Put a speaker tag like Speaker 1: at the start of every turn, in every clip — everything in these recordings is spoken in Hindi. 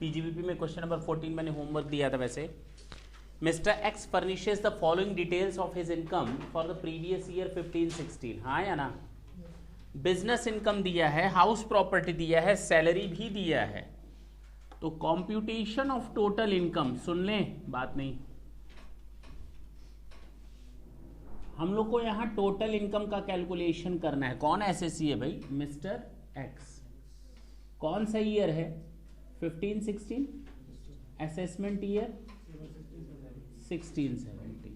Speaker 1: पीजीबीपी में क्वेश्चन नंबर 14 मैंने होमवर्क दिया था वैसे। Mister x furnishes the following details of his income for the previous year 15-16, हाँ या ना। बिजनेस इनकम दिया है, हाउस प्रॉपर्टी दिया है, सैलरी भी दिया है। तो कॉम्प्यूटेशन ऑफ टोटल इनकम, सुन लें बात नहीं, हम लोग को यहां टोटल इनकम का कैलकुलेशन करना है। कौन एसएससी है भाई? Mister x. कौन सा ईयर है? 15-16। Assessment year 16-17।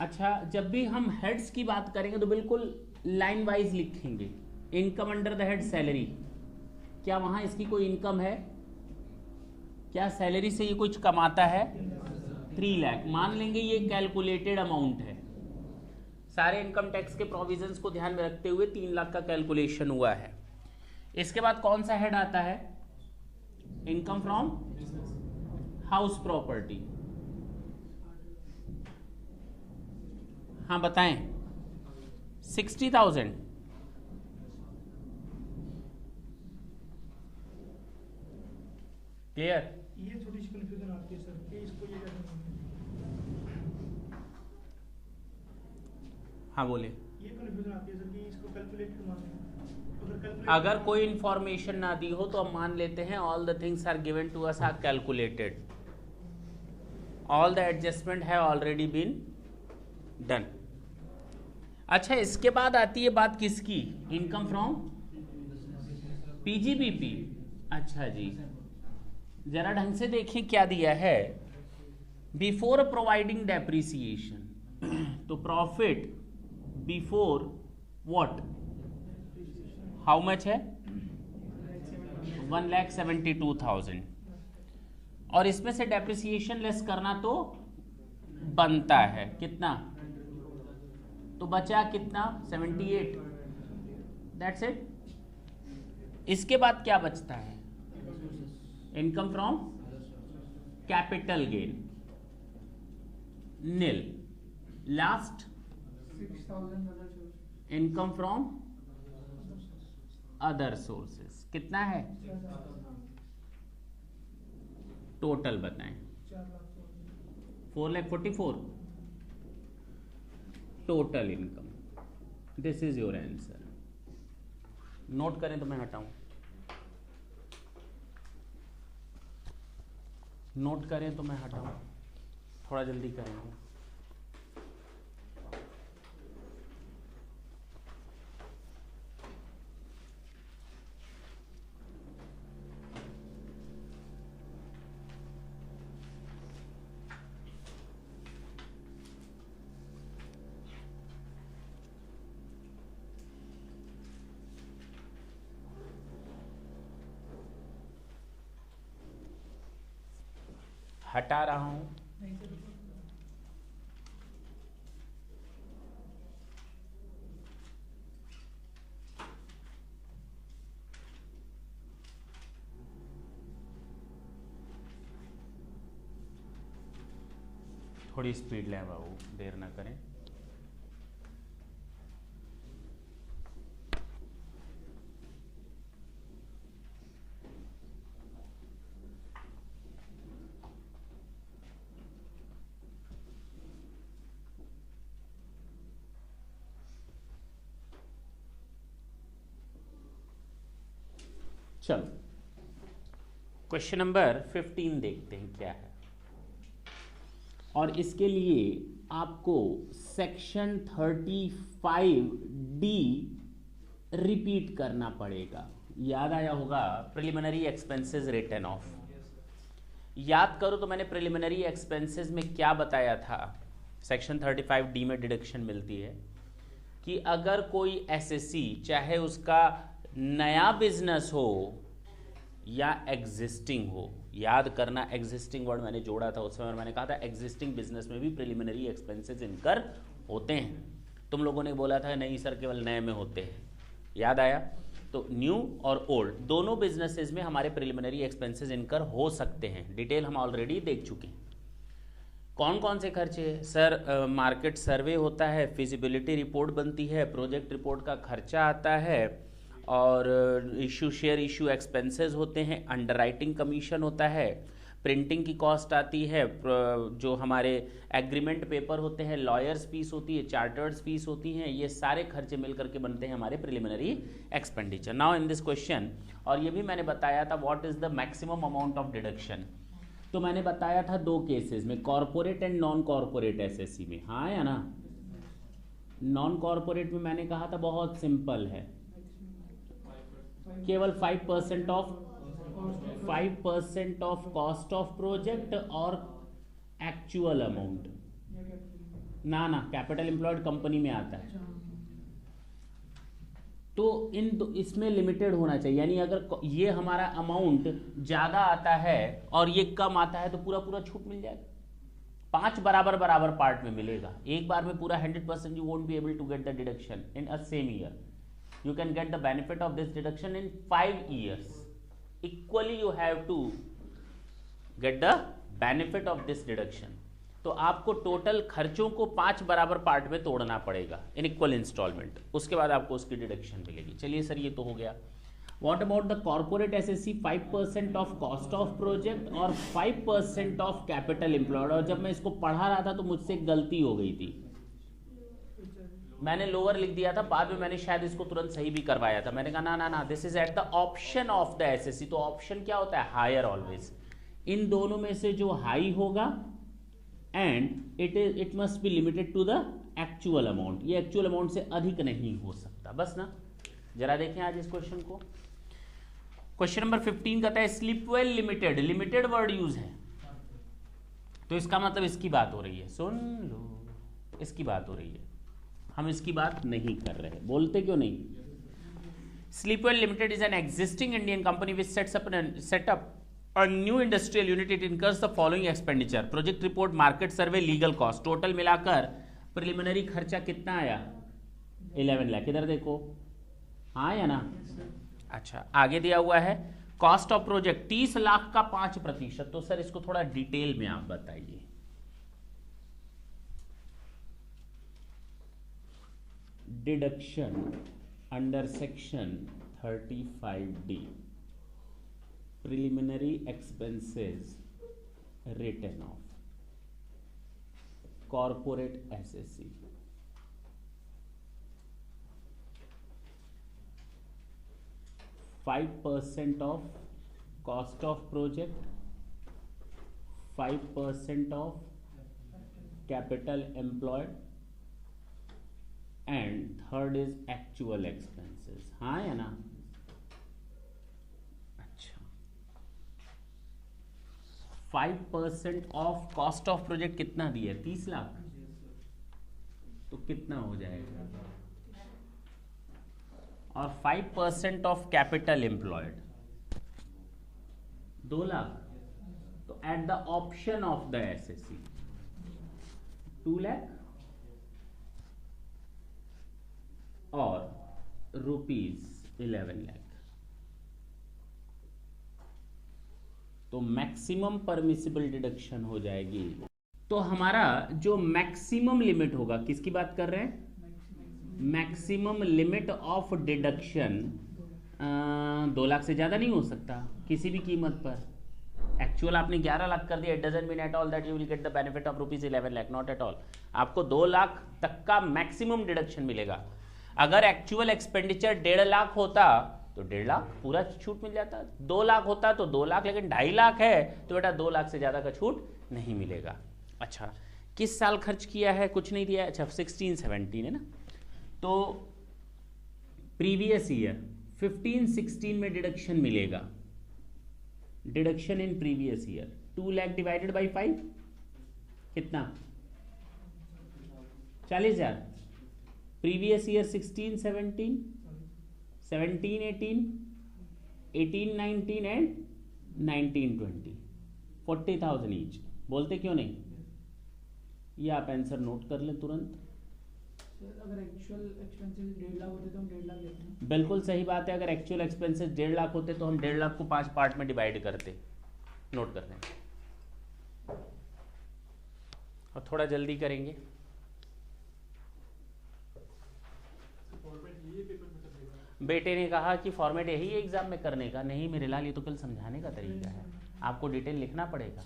Speaker 1: अच्छा, जब भी हम हेड्स की बात करेंगे तो बिल्कुल लाइन वाइज लिखेंगे। Income under the head salary, क्या वहां इसकी कोई इनकम है? क्या सैलरी से ये कुछ कमाता है? 3 लाख मान लेंगे, ये कैलकुलेटेड अमाउंट है। सारे इनकम टैक्स के प्रोविजंस को ध्यान में रखते हुए 3 लाख का कैलकुलेशन हुआ है। इसके बाद कौन सा हेड आता है? Income from house property. हाँ बताएं। 60,000। क्लियर?
Speaker 2: ये थोड़ी सी कंफ्यूजन आती है सर कि इसको ये कैसे मानेंगे?
Speaker 1: हाँ बोले।
Speaker 2: ये कंफ्यूजन आती है सर कि इसको कैलकुलेटेड मानेंगे।
Speaker 1: अगर कोई इंफॉर्मेशन ना दी हो तो हम मान लेते हैं all the things are given to us are calculated, all the adjustment have already been done. अच्छा, इसके बाद आती है बात किसकी? Income from PGBP. अच्छा जी, जरा ढंग से देखें क्या दिया है। बिफोर प्रोवाइडिंग डेप्रिसिएशन, तो profit before what, how much है? 1,72,000। और इसमें से डेप्रिसिएशन लेस करना तो बनता है कितना? तो बचा कितना? 78। That's it. इसके बाद क्या बचता है? Income from capital gain, nil. Last income from other sources, कितना है? टोटल बताएं। 4,44,000 total income. This is your answer. Note करें तो मैं हटाऊं, नोट करें तो मैं हटाऊं, थोड़ा जल्दी करेंगे। हटा रहा हूं। थोड़ी स्पीड लें बाबू, देर ना करें। चलो, क्वेश्चन नंबर 15 देखते हैं क्या है। और इसके लिए आपको सेक्शन 35D रिपीट करना पड़ेगा। याद आया होगा प्रिलिमिनरी एक्सपेंसेस रिटन ऑफ। याद करो तो मैंने प्रिलिमिनरी एक्सपेंसेस में क्या बताया था? सेक्शन 35D में डिडक्शन मिलती है कि अगर कोई एसएससी, चाहे उसका नया बिजनेस हो या एग्जिस्टिंग हो, याद करना एग्जिस्टिंग वर्ड मैंने जोड़ा था उस समय, मैंने कहा था एग्जिस्टिंग बिजनेस में भी प्रिलिमिनरी एक्सपेंसेस इनकर होते हैं। तुम लोगों ने बोला था नहीं सर केवल नए में होते हैं, याद आया? तो न्यू और ओल्ड दोनों बिजनेसेस में हमारे प्रिलिमिनरी एक्सपेंसेस इनकर हो सकते हैं। डिटेल हम ऑलरेडी देख चुके हैं। कौन कौन से खर्चे? सर मार्केट सर्वे होता है, फिजिबिलिटी रिपोर्ट बनती है, प्रोजेक्ट रिपोर्ट का खर्चा आता है, और इशू शेयर इशू एक्सपेंसेस होते हैं, अंडरराइटिंग कमीशन होता है, प्रिंटिंग की कॉस्ट आती है, जो हमारे एग्रीमेंट पेपर होते हैं, लॉयर्स फीस होती है, चार्टर्स फीस होती हैं, ये सारे खर्चे मिल करके बनते हैं हमारे preliminary expenditure. Now in this question, और ये भी मैंने बताया था what is the maximum amount of deduction. तो मैंने बताया था दो केसेस में, corporate and non corporate SSC में, हाँ या ना। नॉन कॉर्पोरेट में मैंने कहा था बहुत सिंपल है, केवल 5% ऑफ कॉस्ट ऑफ प्रोजेक्ट और एक्चुअल अमाउंट। ना कैपिटल एम्प्लॉयड कंपनी में आता है, तो इसमें लिमिटेड होना चाहिए, यानी अगर ये हमारा अमाउंट ज़्यादा आता है और ये कम आता है तो पूरा पूरा छूट मिल जाएगा। 5 बराबर पार्ट में मिलेगा, एक बार में पूरा 100% you won't be able to get the deduction in a same year. You can get the benefit of this deduction in 5 years. Equally you have to get the benefit of this deduction. तो आपको टोटल खर्चों को 5 बराबर पार्ट में तोड़ना पड़ेगा इन इक्वल इंस्टॉलमेंट, उसके बाद आपको उसकी डिडक्शन मिलेगी। चलिए सर ये तो हो गया। What about the corporate SSC? 5% of cost of project और 5% ऑफ कैपिटल एम्प्लॉयड। और जब मैं इसको पढ़ा रहा था तो मुझसे एक गलती हो गई थी, मैंने लोअर लिख दिया था, बाद में मैंने शायद इसको तुरंत सही भी करवाया था। मैंने कहा ना this is at the option of the assessee. तो ऑप्शन क्या होता है? Higher always. इन दोनों में से जो हाई होगा and it must be limited to the actual amount, ये एक्चुअल अमाउंट से अधिक नहीं हो सकता, बस ना। जरा देखें आज इस क्वेश्चन को। क्वेश्चन नंबर 15 कहता है Sleepwell limited, limited word use है तो इसका मतलब इसकी बात हो रही है, सुन लो, इसकी बात हो रही है, हम इसकी बात नहीं कर रहे, बोलते क्यों नहीं? Sleepwell limited is an existing Indian company which set up a new industrial unit. It incurs the following expenditure: project report, market survey, legal cost. Total मिलाकर प्रिलिमिनरी खर्चा कितना आया? 11 लाख। इधर देखो, हाँ या ना? अच्छा, आगे दिया हुआ है कॉस्ट ऑफ प्रोजेक्ट 30 लाख का 5%। तो सर इसको थोड़ा डिटेल में आप बताइए। Deduction under section 35D, preliminary expenses written off corporate SSC. Five 5% of cost of project, 5% of capital employed and third is actual expenses. हाँ या ना? अच्छा, 5% ऑफ कॉस्ट ऑफ प्रोजेक्ट कितना दिया? 30 लाख। तो कितना हो जाएगा? और 5% ऑफ कैपिटल एम्प्लॉयड 2 लाख। तो at the option of the assessee 2 lakh और ₹11 लाख। तो मैक्सिमम परमिसिबल डिडक्शन हो जाएगी। तो हमारा जो मैक्सिमम लिमिट होगा, किसकी बात कर रहे हैं? Maximum limit of deduction 2 lakh से ज्यादा नहीं हो सकता किसी भी कीमत पर। एक्चुअल आपने 11 लाख कर दिया, it doesn't mean at all that you will get the benefit of ₹11 lakh, not at all. आपको 2 लाख तक का मैक्सिमम डिडक्शन मिलेगा। अगर एक्चुअल एक्सपेंडिचर 1.5 लाख होता तो 1.5 लाख पूरा छूट मिल जाता, 2 लाख होता तो 2 लाख, लेकिन 2.5 लाख है तो बेटा 2 लाख से ज्यादा का छूट नहीं मिलेगा। अच्छा, किस साल खर्च किया है? कुछ नहीं दिया। अच्छा, 16-17 है ना? तो प्रीवियस ईयर 15-16 में डिडक्शन मिलेगा। Deduction in previous year 2 lakh divided by 5 कितना? 40,000। Previous year 16-17, 17-18, 18-19 and 19-20, 40,000 each. बोलते क्यों नहीं? ये आप आंसर नोट कर लें तुरंत।
Speaker 2: अगर एक्चुअल एक्सपेंसेस 1.5 लाख होते तो हम 1.5 लाख लेते हैं।
Speaker 1: बिल्कुल सही बात है। अगर एक्चुअल एक्सपेंसेस 1.5 लाख होते तो हम 1.5 लाख को 5 पार्ट में डिवाइड करते। नोट कर लें और थोड़ा जल्दी करेंगे। बेटे ने कहा कि फॉर्मेट यही है एग्जाम में करने का। नहीं मेरे लाल, ये तो कल समझाने का तरीका है, आपको डिटेल लिखना पड़ेगा।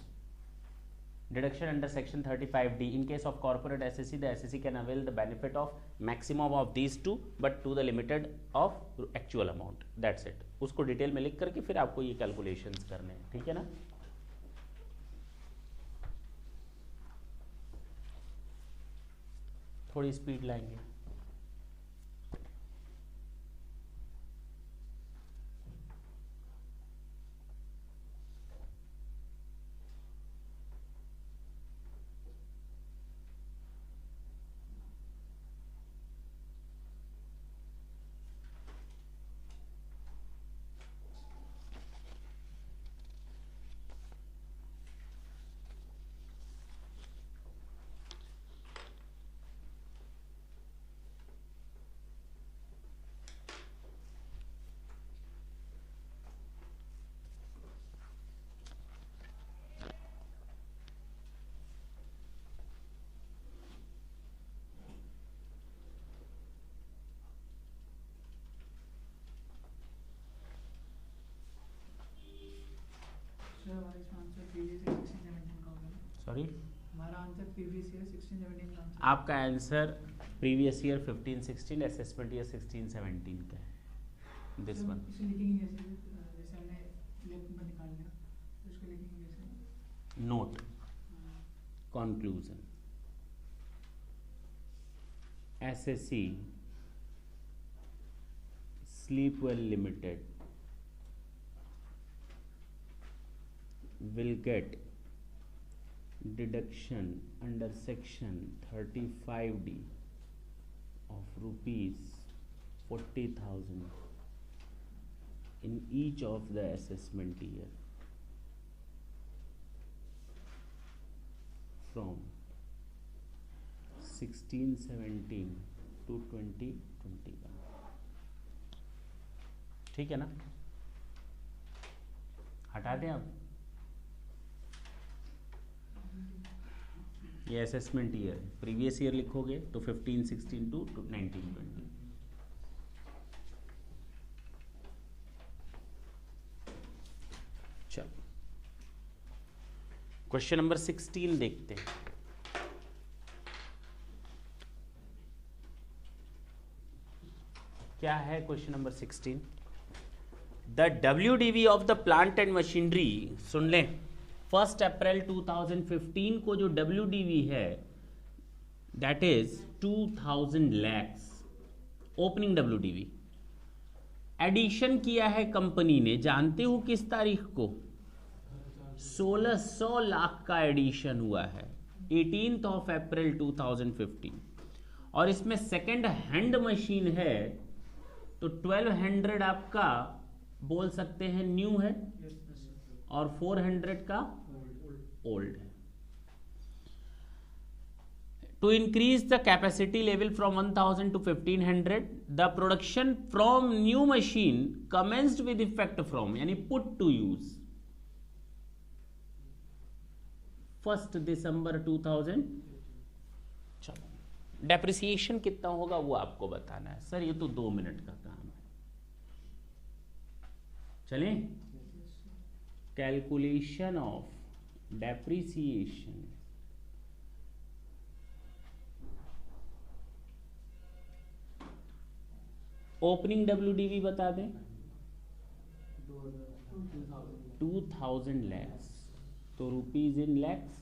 Speaker 1: Deduction under section 35D in case of corporate SSC, the SSC can avail the benefit of maximum of these two but to the limited of actual amount, that's it. उसको डिटेल में लिख करके फिर आपको ये कैलकुलेशंस करने हैं, ठीक है ना। थोड़ी स्पीड लाएंगे। सॉरी,
Speaker 2: हमारा आंसर प्रीवियस ईयर 16-17 का आंसर।
Speaker 1: आपका answer previous year 15-16, assessment year 16-17 का है। दिस वन
Speaker 2: इसे लिखेंगे जैसे हमने लेफ्ट में निकाल लिया तो उसको लिखेंगे जैसे
Speaker 1: note conclusion SSC Sleepwell limited will get deduction under section 35D of rupees 40,000 in each of the assessment year from 16-17 to 2021। ठीक है ना, हटा दें अब ये असेसमेंट ईयर। प्रीवियस ईयर लिखोगे तो 15-16 टू 19-20। चलो क्वेश्चन नंबर 16 देखते हैं। क्या है question number 16? The WDV of the plant and machinery, सुन लें, 1 अप्रैल 2015 को जो WDV है that is 2000 lakhs opening WDV। Addition किया है कंपनी ने, जानते हो किस तारीख को? 1600 लाख का एडिशन हुआ है 18 अप्रैल 2015। और इसमें सेकेंड हैंड मशीन है तो 1200 आपका बोल सकते हैं न्यू है और 400 का ओल्ड है। To increase the capacity level from 1000 to 1500, the production from new machine commenced with effect from, यानी put to use 1 दिसंबर 2000। चलो डेप्रिसिएशन कितना होगा वो आपको बताना है। सर ये तो 2 मिनट का काम है। चलें, calculation of depreciation opening WDV बता दें 2000 लैक्स, तो रुपीज इन लैक्स,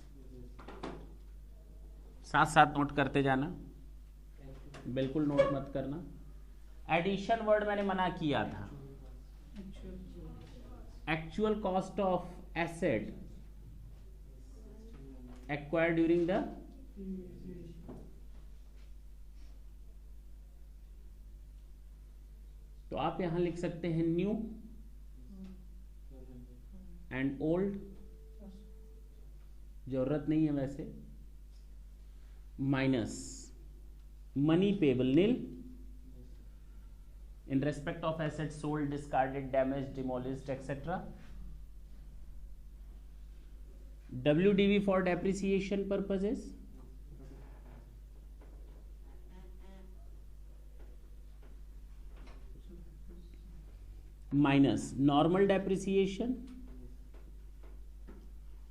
Speaker 1: साथ साथ नोट करते जाना, बिल्कुल नोट मत करना। एडिशन वर्ड मैंने मना किया था। Actual cost of asset acquired during the, तो आप यहां लिख सकते हैं न्यू एंड ओल्ड, जरूरत नहीं है वैसे, minus money payable nil in respect of assets sold, discarded, damaged, demolished, etc. WDV for depreciation purposes, minus normal depreciation,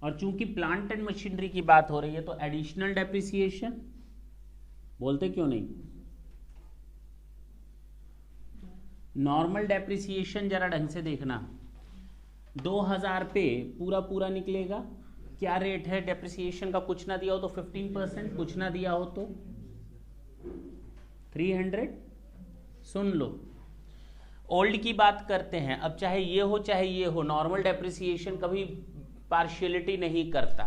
Speaker 1: और चूंकि प्लांट एंड मशीनरी की बात हो रही है तो एडिशनल डेप्रिसिएशन, बोलते क्यों नहीं? नॉर्मल डेप्रिसिएशन जरा ढंग से देखना, 2000 पे पूरा पूरा निकलेगा। क्या रेट है डेप्रिसिएशन का? कुछ ना दिया हो तो 15%, कुछ ना दिया हो तो 300। सुन लो, ओल्ड की बात करते हैं। अब चाहे ये हो चाहे ये हो, नॉर्मल डेप्रिसिएशन कभी पार्शियलिटी नहीं करता।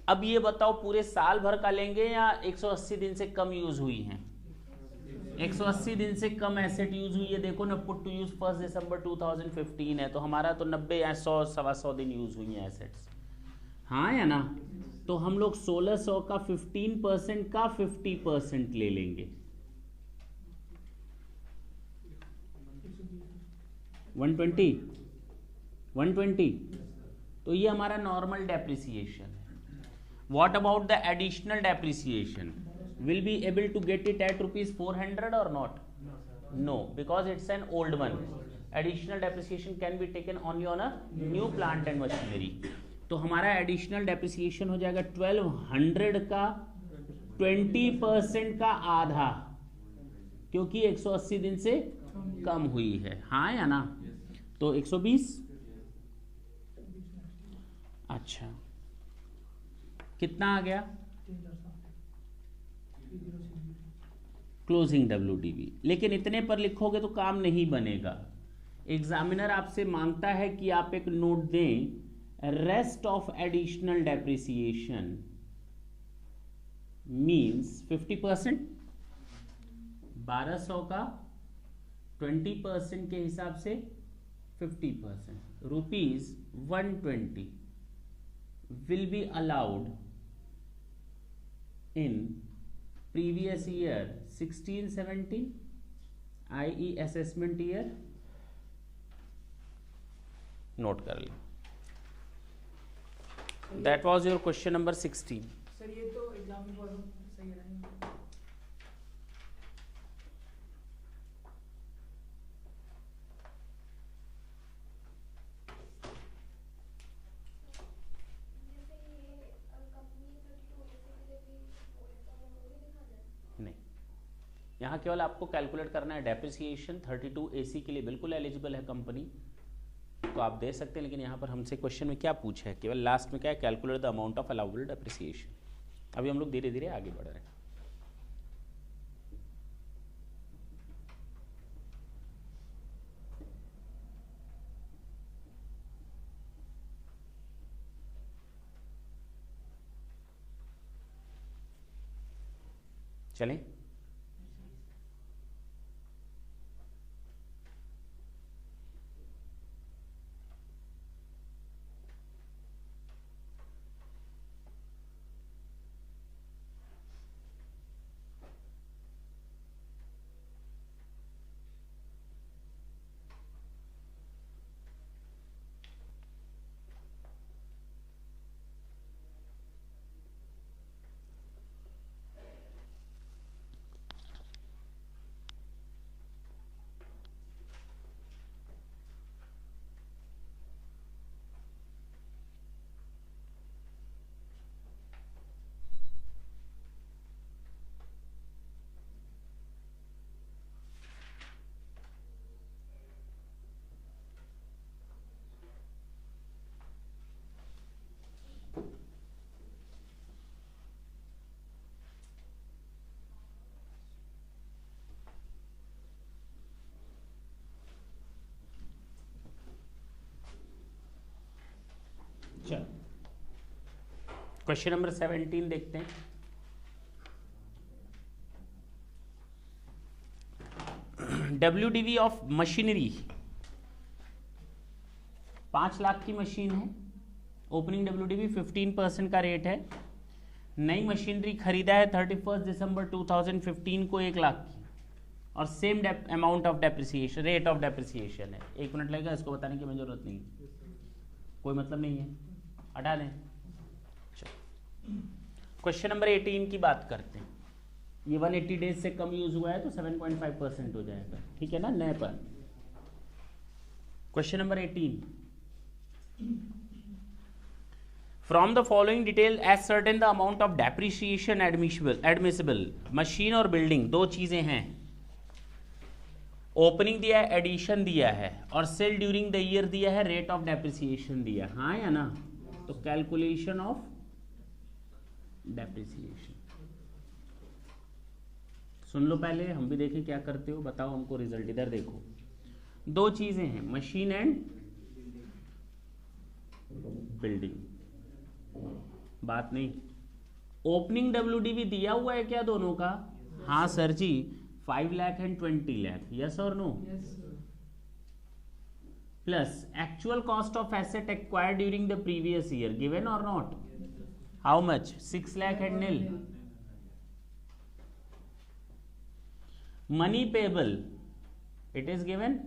Speaker 1: अब ये बताओ पूरे साल भर का लेंगे या 180 दिन से कम यूज हुई हैं? 180 दिन से कम एसेट यूज हुई है। देखो ना, पुट टू यूज 1 दिसंबर 2015 है, तो हमारा तो 90 या 100 सवा 100 दिन यूज हुई हैं एसेट्स, हाँ या ना? तो हम लोग 1600 का 15% का 50% ले लेंगे, 120। तो ये हमारा नॉर्मल डेप्रिसिएशन है। What about the additional depreciation? Will be able to get it at ₹400 और not? No, because it's an old one. Additional depreciation can be taken only on a new plant and machinery. तो हमारा एडिशनल डेप्रिसिएशन हो जाएगा 1200 का 20% का आधा, क्योंकि 180 दिन से कम हुई है, हाँ या ना? तो 120। अच्छा, कितना आ गया? Closing WDV। लेकिन इतने पर लिखोगे तो काम नहीं बनेगा। एग्जामिनर आपसे मांगता है कि आप एक नोट दें, rest of additional depreciation means 50%। 1200 का 20% के हिसाब से 50%, ₹120 will be allowed in previous year 16-17, i.e. assessment year। Note कर ली। That was your question number 16।
Speaker 2: Sir ये तो एग्जाम में बहुत सही है ना?
Speaker 1: नहीं, यहाँ केवल आपको कैलकुलेट करना है डेप्रिसिएशन। 32 AC के लिए बिल्कुल एलिजिबल है कंपनी, तो आप दे सकते हैं। लेकिन यहाँ पर हमसे क्वेश्चन में क्या पूछा है? केवल लास्ट में क्या है? Calculate the amount of allowable depreciation. अभी हम लोग धीरे धीरे आगे बढ़ रहे हैं। चलें? चलो, क्वेश्चन नंबर 17 देखते हैं। WDV ऑफ मशीनरी 5 लाख की मशीन है। ओपनिंग WDV 15% का रेट है। नई मशीनरी खरीदा है 31 दिसंबर 2015 को 1 लाख की, और same amount of depreciation, rate of depreciation है। 1 मिनट लगेगा इसको बताने की, मुझे जरूरत नहीं है, कोई मतलब नहीं है, हटा दें। क्वेश्चन नंबर 18 की बात करते हैं। ये 180 डेज से कम यूज हुआ है तो 7.5% हो जाएगा, ठीक है ना, नए पर। Question number 18, from the following detail ascertain the amount of depreciation admissible. Machine और बिल्डिंग दो चीजें हैं, ओपनिंग दिया है, एडिशन दिया है, और सेल ड्यूरिंग द ईयर दिया है, रेट ऑफ डेप्रिसिएशन दिया, हाँ या ना? तो कैलकुलेशन ऑफ डेप्रिसिएशन सुन लो पहले, हम भी देखें क्या करते हो, बताओ हमको रिजल्ट। इधर देखो, दो चीजें हैं, मशीन एंड बिल्डिंग, बात नहीं। ओपनिंग डब्ल्यूडीवी दिया हुआ है क्या दोनों का? हाँ sir ji, 5 lakh and 20 lakh, yes और no? Plus actual cost of asset acquired during the previous year, given और not? How much? 6 lakh and nil. Money payable, it is given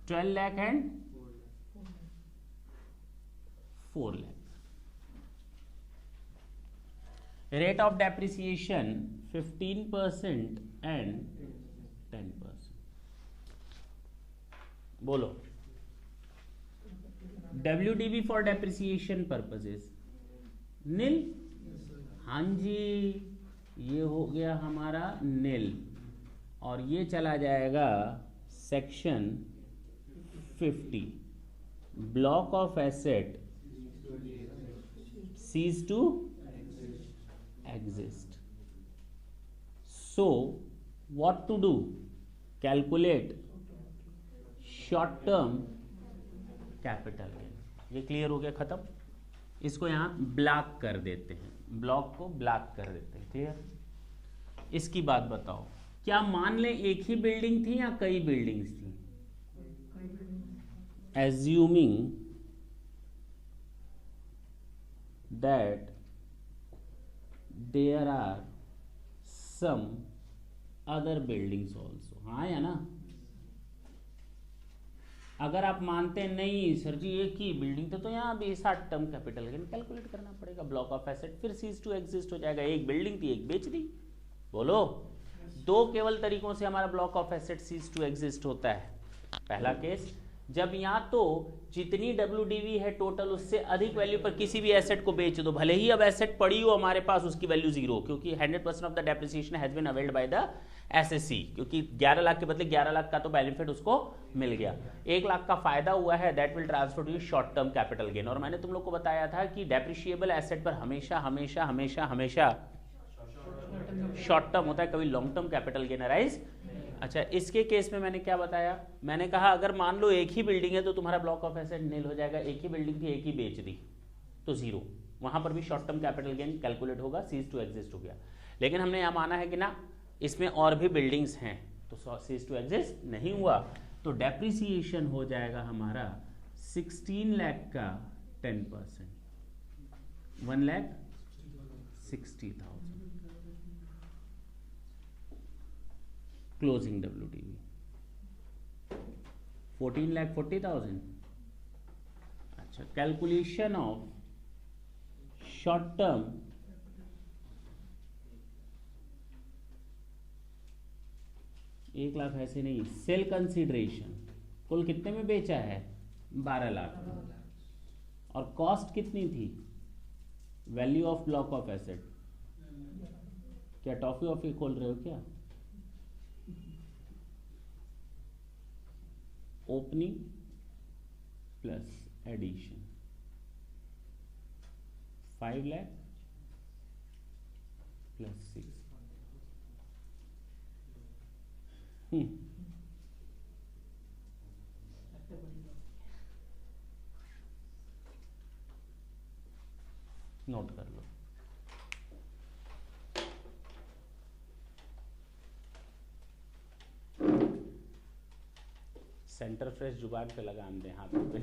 Speaker 1: 12 lakh and 4 lakh। rate of depreciation 15% and 10%। बोलो, WDV for depreciation purposes नील। हाँ जी, ये हो गया हमारा नील, और ये चला जाएगा section 50, block of asset cease to exist। So what to do? Calculate short term capital gain। ये क्लियर हो गया, खत्म। इसको यहां ब्लॉक कर देते हैं, ब्लॉक को ब्लॉक कर देते हैं, क्लियर। इसकी बात बताओ, क्या मान ले एक ही बिल्डिंग थी या कई बिल्डिंग्स थी? Assuming that there are some other buildings also, हाँ या ना? अगर आप मानते हैं नहीं सर जी एक ही बिल्डिंग थे, तो यहाँ भी short term capital gain calculate करना पड़ेगा, ब्लॉक ऑफ एसेट फिर सीज टू एग्जिस्ट हो जाएगा। एक बिल्डिंग थी, एक बेच दी। बोलो, दो केवल तरीकों से हमारा block of asset ceases to exist होता है। पहला केस, जब या तो जितनी WDV है टोटल उससे अधिक वैल्यू पर किसी भी एसेट को बेच दो, भले ही अब एसेट पड़ी हो हमारे पास, उसकी वैल्यू 0, क्योंकि 100% of the depreciation has been availed by the SSC, क्योंकि 11 लाख के बदले 11 लाख का तो बेनिफिट उसको मिल गया, 1 लाख का फायदा हुआ है, that will transfer to short term capital gain. और मैंने तुम लोग को बताया था कि डेप्रिशिएबल एसेट पर हमेशा हमेशा हमेशा हमेशा शॉर्ट टर्म होता है, कभी long term capital gain arise. अच्छा, इसके केस में मैंने क्या बताया? मैंने कहा अगर मान लो एक ही बिल्डिंग है तो तुम्हारा ब्लॉक ऑफ एसेट नील हो जाएगा, एक ही बिल्डिंग थी एक ही बेच दी तो 0, वहां पर भी short term capital gain calculate होगा, सीज टू एग्जिस्ट हो गया। लेकिन हमने यह माना है कि ना इसमें और भी बिल्डिंग्स हैं तो सीज टू एग्जिस्ट नहीं हुआ, तो डेप्रिसिएशन हो जाएगा हमारा 16 लाख का 10%, 1,60,000 क्लोजिंग WDV 14,40,000। अच्छा, कैलकुलेशन ऑफ शॉर्ट टर्म एक लाख ऐसे नहीं, सेल कंसीडरेशन कुल कितने में बेचा है? 12 लाख। और कॉस्ट कितनी थी? Value of block of asset. क्या टॉफी वॉफी खोल रहे हो क्या? Opening plus addition 5 lakh plus 6। Note कर लो। सेंटर फ्रेश जुबान पे लगाम दे, हाथ पे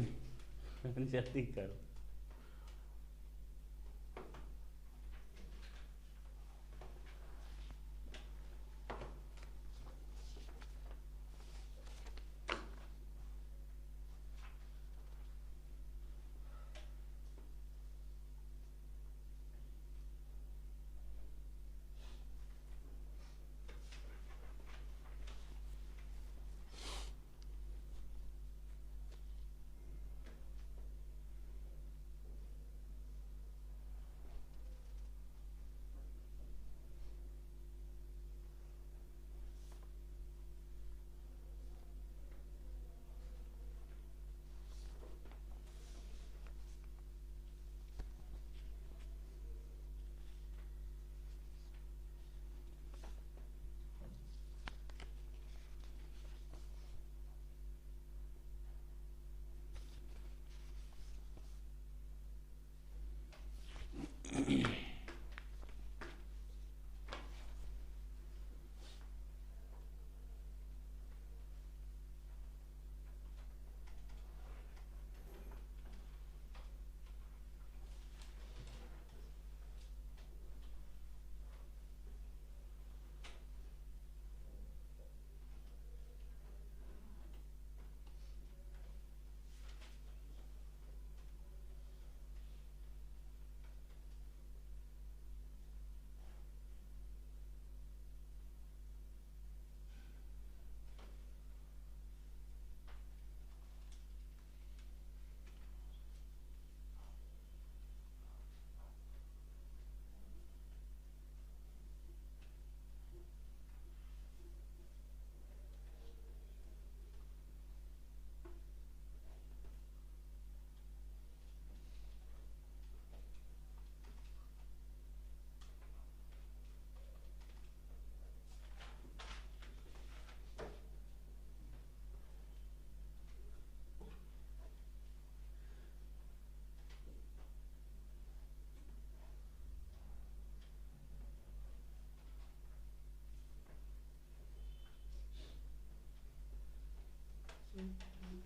Speaker 1: जल्दी करो।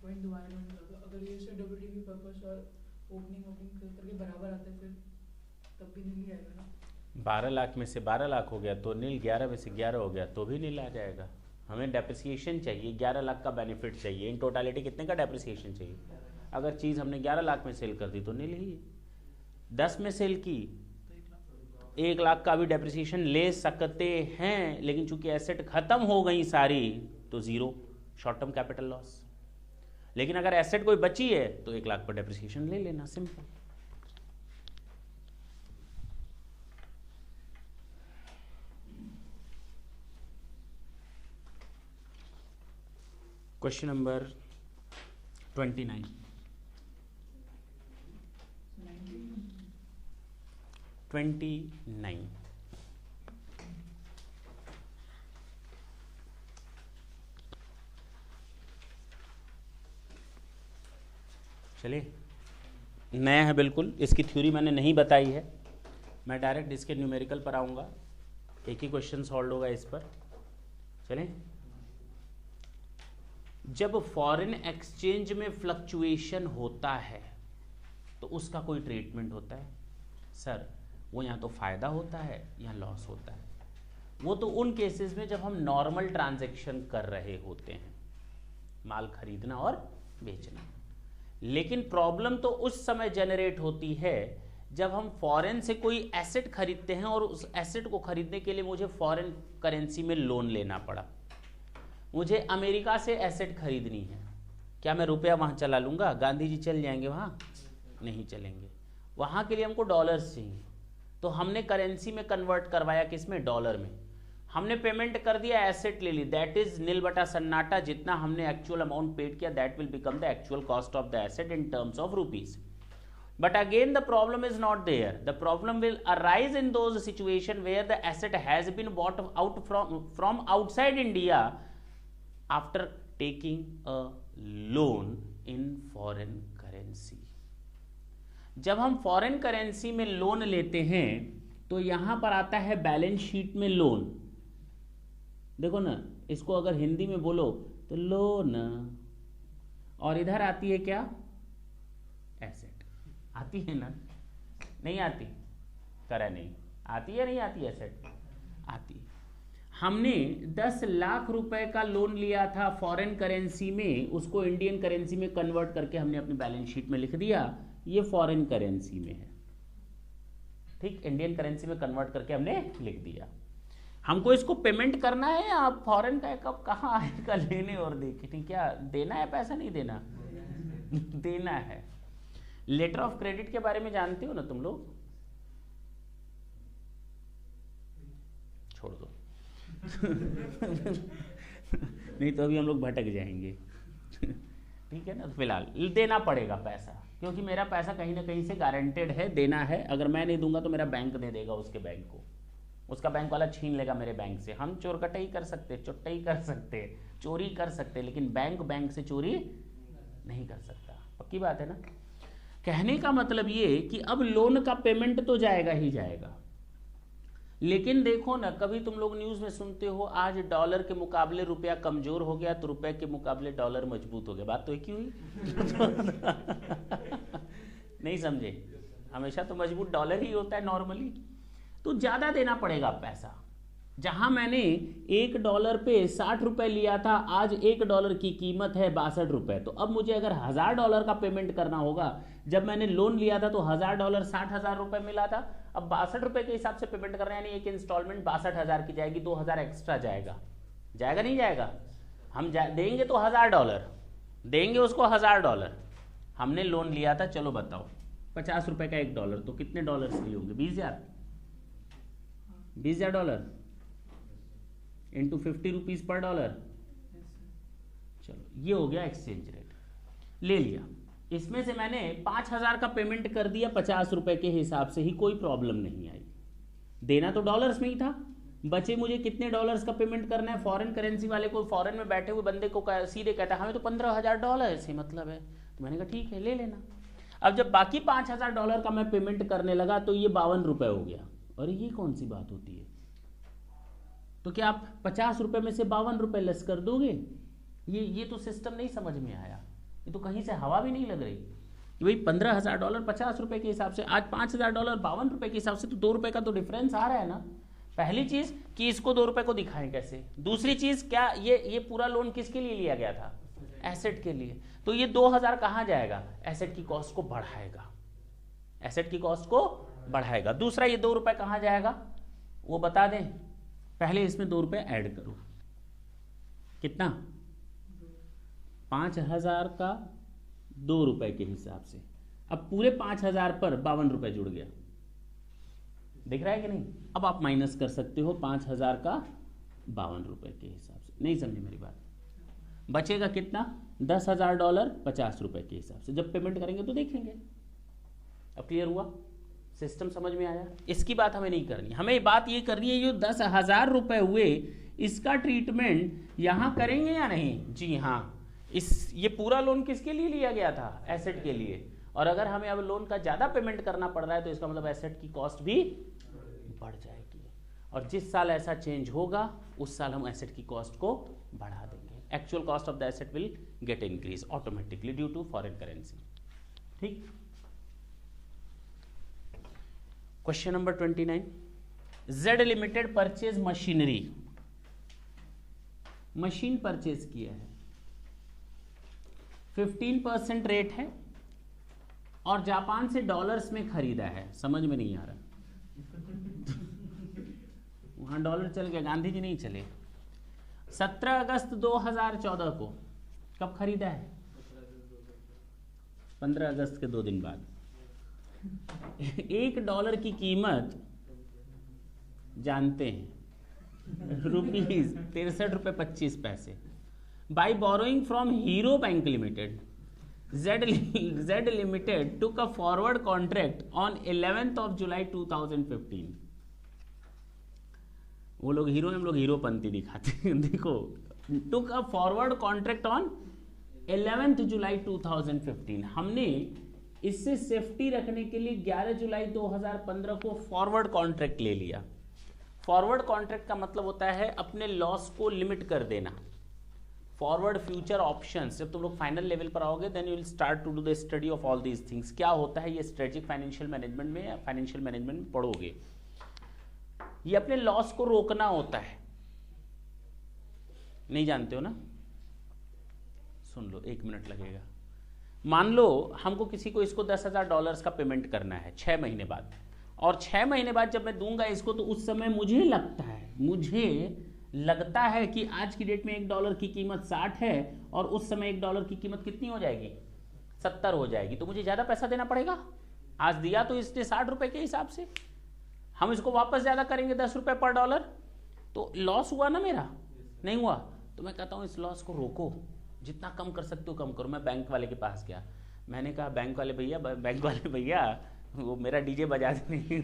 Speaker 2: पॉइंट दोबारा नोट करो, अगर ये डब्ल्यूटीपी पर्पस और ओपनिंग करके बराबर आता है फिर तब भी नील ही आएगा ना।
Speaker 1: 12 लाख में से 12 लाख हो गया तो नील, 11 में से 11 हो गया तो भी नील आ जाएगा। हमें डेप्रिसिएशन चाहिए, 11 लाख का बेनिफिट चाहिए, इन टोटालिटी कितने का डेप्रिसिएशन चाहिए। अगर चीज़ हमने 11 लाख में सेल कर दी तो नील ही है। 10 में सेल की 1 लाख का भी डेप्रिसिएशन ले सकते हैं, लेकिन चूंकि एसेट खत्म हो गई सारी तो zero, short term capital loss. लेकिन अगर एसेट कोई बची है तो 1 लाख पर डेप्रिसिएशन ले लेना, सिंपल। Question number 29। 29 चलिए, नया है बिल्कुल, इसकी थ्योरी मैंने नहीं बताई है, मैं डायरेक्ट इसके न्यूमेरिकल पर आऊँगा, एक ही क्वेश्चन सॉल्व होगा इस पर। चलें, जब फॉरेन एक्सचेंज में फ्लक्चुएशन होता है तो उसका कोई ट्रीटमेंट होता है सर? वो या तो फ़ायदा होता है या लॉस होता है। वो तो उन केसेस में जब हम नॉर्मल ट्रांजैक्शन कर रहे होते हैं, माल खरीदना और बेचना। लेकिन प्रॉब्लम तो उस समय जनरेट होती है जब हम फॉरेन से कोई एसेट खरीदते हैं और उस एसेट को खरीदने के लिए मुझे फॉरेन करेंसी में लोन लेना पड़ा। मुझे अमेरिका से एसेट खरीदनी है, क्या मैं रुपया वहाँ चला लूँगा? गांधी जी चल जाएंगे वहाँ? नहीं चलेंगे। वहाँ के लिए हमको डॉलर्स चाहिए, तो हमने करेंसी में कन्वर्ट करवाया, किस में? डॉलर में। हमने पेमेंट कर दिया, एसेट ले ली, दैट इज नील बटा सन्नाटा। जितना हमने एक्चुअल अमाउंट पेड किया that will become the actual cost of the asset in terms of rupees. But again the problem is not there. The problem will arise in those situations where the asset has been bought out from outside India after taking a loan in foreign currency. जब हम फॉरेन करेंसी में लोन लेते हैं तो यहां पर आता है बैलेंस शीट में लोन। देखो ना, इसको अगर हिंदी में बोलो तो लोन, और इधर आती है क्या? एसेट। आती है ना? नहीं आती? करा नहीं आती है, नहीं आती एसेट? आती। हमने 10 लाख रुपए का लोन लिया था फॉरेन करेंसी में, उसको इंडियन करेंसी में कन्वर्ट करके हमने अपनी बैलेंस शीट में लिख दिया, ये फॉरेन करेंसी में है। ठीक, इंडियन करेंसी में कन्वर्ट करके हमने लिख दिया। हमको इसको पेमेंट करना है, आप फॉरेन का कब कहाँ आएगा लेने और देखने? क्या देना है? पैसा नहीं देना देना है। लेटर ऑफ क्रेडिट के बारे में जानते हो ना तुम लोग? छोड़ दो नहीं तो अभी हम लोग भटक जाएंगे ठीक है ना? तो फिलहाल देना पड़ेगा पैसा, क्योंकि मेरा पैसा कहीं ना कहीं से गारंटेड है, देना है। अगर मैं नहीं दूंगा तो मेरा बैंक दे देगा उसके बैंक को, उसका बैंक वाला छीन लेगा मेरे बैंक से। हम चोरकटाई कर सकते, चुट्टाई कर सकते, चोरी कर सकते, लेकिन बैंक से चोरी नहीं कर सकता। पक्की बात है ना? कहने का मतलब ये कि अब लोन का पेमेंट तो जाएगा ही जाएगा, लेकिन देखो ना, कभी तुम लोग न्यूज़ में सुनते हो आज डॉलर के मुकाबले रुपया कमजोर हो गया तो रुपए के मुकाबले डॉलर मजबूत हो गया। बात तो एक ही हुई नहीं समझे? हमेशा तो मजबूत डॉलर ही होता है नॉर्मली। तो ज़्यादा देना पड़ेगा पैसा। जहां मैंने $1 पे 60 रुपए लिया था, आज $1 की कीमत है 62 रुपए। तो अब मुझे अगर $1000 का पेमेंट करना होगा, जब मैंने लोन लिया था तो $1000 60,000 रुपए मिला था, अब 62 रुपए के हिसाब से पेमेंट करना है, यानी एक इंस्टॉलमेंट 62,000 की जाएगी, 2,000 एक्स्ट्रा जाएगा। जाएगा नहीं जाएगा? हम देंगे तो $1000 देंगे उसको, $1000 हमने लोन लिया था। चलो बताओ, 50 रुपए का $1 तो कितने डॉलर लिए होंगे? 20,000 $20,000 इंटू 50 रुपीज पर डॉलर। चलो ये हो गया एक्सचेंज रेट, ले लिया। इसमें से मैंने 5,000 का पेमेंट कर दिया 50 रुपए के हिसाब से ही, कोई प्रॉब्लम नहीं आई। देना तो डॉलर्स में ही था, बचे मुझे कितने डॉलर्स का पेमेंट करना है? फॉरेन करेंसी वाले को, फॉरेन में बैठे हुए बंदे को सीधे कहता है हमें तो $15,000 से मतलब है। तो मैंने कहा ठीक है ले लेना। अब जब बाकी $5,000 का मैं पेमेंट करने लगा तो ये 52 रुपए हो गया। और ये कौन सी बात होती है? तो क्या आप 50 रुपए में से 52 रुपए लेस कर दोगे? ये तो सिस्टम नहीं समझ में आया। ये तो कहीं से हवा भी नहीं लग रही कि भाई $15,000 ₹50 के हिसाब से, आज $5,000 ₹52 के हिसाब से, तो ₹2 का तो डिफरेंस आ रहा है ना। पहली चीज कि इसको ₹2 को दिखाएं कैसे। दूसरी चीज क्या ये पूरा लोन किसके लिए लिया गया था? एसेट के लिए। तो ये 2000 कहाँ जाएगा? एसेट की कॉस्ट को बढ़ाएगा, एसेट की कॉस्ट को बढ़ाएगा। दूसरा ये ₹2 कहाँ जाएगा वो बता दें। पहले इसमें ₹2 ऐड करो, कितना? 5000 का ₹2 के हिसाब से। अब पूरे 5000 पर ₹52 जुड़ गया, दिख रहा है कि नहीं? अब आप माइनस कर सकते हो 5000 का ₹52 के हिसाब से। नहीं समझे मेरी बात? बचेगा कितना? $10,000 ₹50 के हिसाब से। जब पेमेंट करेंगे तो देखेंगे। अब क्लियर हुआ? सिस्टम समझ में आया? इसकी बात हमें नहीं करनी, हमें बात ये करनी है जो ₹10,000 हुए इसका ट्रीटमेंट यहां करेंगे या नहीं? जी हाँ। ये पूरा लोन किसके लिए लिया गया था? एसेट के लिए। और अगर हमें अब लोन का ज्यादा पेमेंट करना पड़ रहा है तो इसका मतलब एसेट की कॉस्ट भी बढ़ जाएगी। और जिस साल ऐसा चेंज होगा उस साल हम एसेट की कॉस्ट को बढ़ा देंगे। Actual cost of the asset will get increase automatically due to foreign currency. ठीक। Question number 29, Z limited purchase machinery, machine purchase किया है, 15% रेट है और जापान से डॉलर्स में खरीदा है। समझ में नहीं आ रहा, वहां डॉलर चल गया, गांधी जी नहीं चले। 17 अगस्त 2014 को कब खरीदा है? 15 अगस्त के 2 दिन बाद। $1 की कीमत जानते हैं, ₹63.25। By borrowing from hero bank limited, Z Limited took a forward contract on 11th of July 2015। वो लोग हीरो, हम लोग हीरोपंती दिखाते हैं। देखो, took a forward contract on 11th July 2015। हमने इससे सेफ्टी रखने के लिए 11 जुलाई 2015 को फॉरवर्ड कॉन्ट्रैक्ट ले लिया। फॉरवर्ड कॉन्ट्रैक्ट का मतलब होता है अपने लॉस को लिमिट कर देना। फॉरवर्ड फ्यूचर ऑप्शंस, जब तुम लोग फाइनल लेवल पर आओगे then you will start to do the study of all these things. क्या होता है ये स्ट्रेटेजिक फाइनेंशियल मैनेजमेंट में या फाइनेंशियल मैनेजमेंट में पढ़ोगे। ये अपने लॉस को रोकना होता है। नहीं जानते हो ना? सुन लो, 1 मिनट लगेगा। मान लो हमको किसी को इसको $10,000 का पेमेंट करना है 6 महीने बाद, और 6 महीने बाद जब मैं दूंगा इसको तो उस समय मुझे लगता है कि आज की डेट में $1 की कीमत 60 है और उस समय $1 की कीमत कितनी हो जाएगी? 70 हो जाएगी। तो मुझे ज्यादा पैसा देना पड़ेगा। आज दिया तो इसने $60 के हिसाब से, हम इसको वापस ज्यादा करेंगे $10 पर $1, तो लॉस हुआ ना मेरा? नहीं हुआ? तो मैं कहता हूं इस लॉस को रोको, जितना कम कर सकते हो कम करो। मैं बैंक वाले के पास गया, मैंने कहा बैंक वाले भैया वो मेरा डीजे बजा देंगे।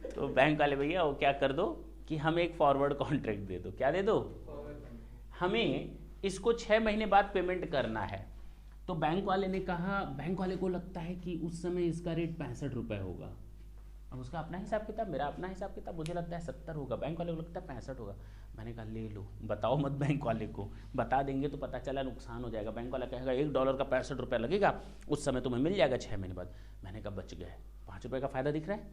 Speaker 1: तो बैंक वाले भैया वो क्या कर दो कि हमें एक फॉरवर्ड कॉन्ट्रैक्ट दे दो। क्या दे दो? हमें इसको 6 महीने बाद पेमेंट करना है। तो बैंक वाले ने कहा, बैंक वाले को लगता है कि उस समय इसका रेट ₹65 होगा। अब उसका अपना हिसाब किताब, मेरा अपना हिसाब किताब, मुझे लगता है 70 होगा, बैंक वाले को लगता है 65 होगा। मैंने कहा ले लो, बताओ मत बैंक वाले को, बता देंगे तो पता चला नुकसान हो जाएगा। बैंक वाला कहेगा $1 का ₹65 लगेगा, उस समय तुम्हें मिल जाएगा 6 महीने बाद। मैंने कहा बच गए, ₹5 का फायदा दिख रहा है,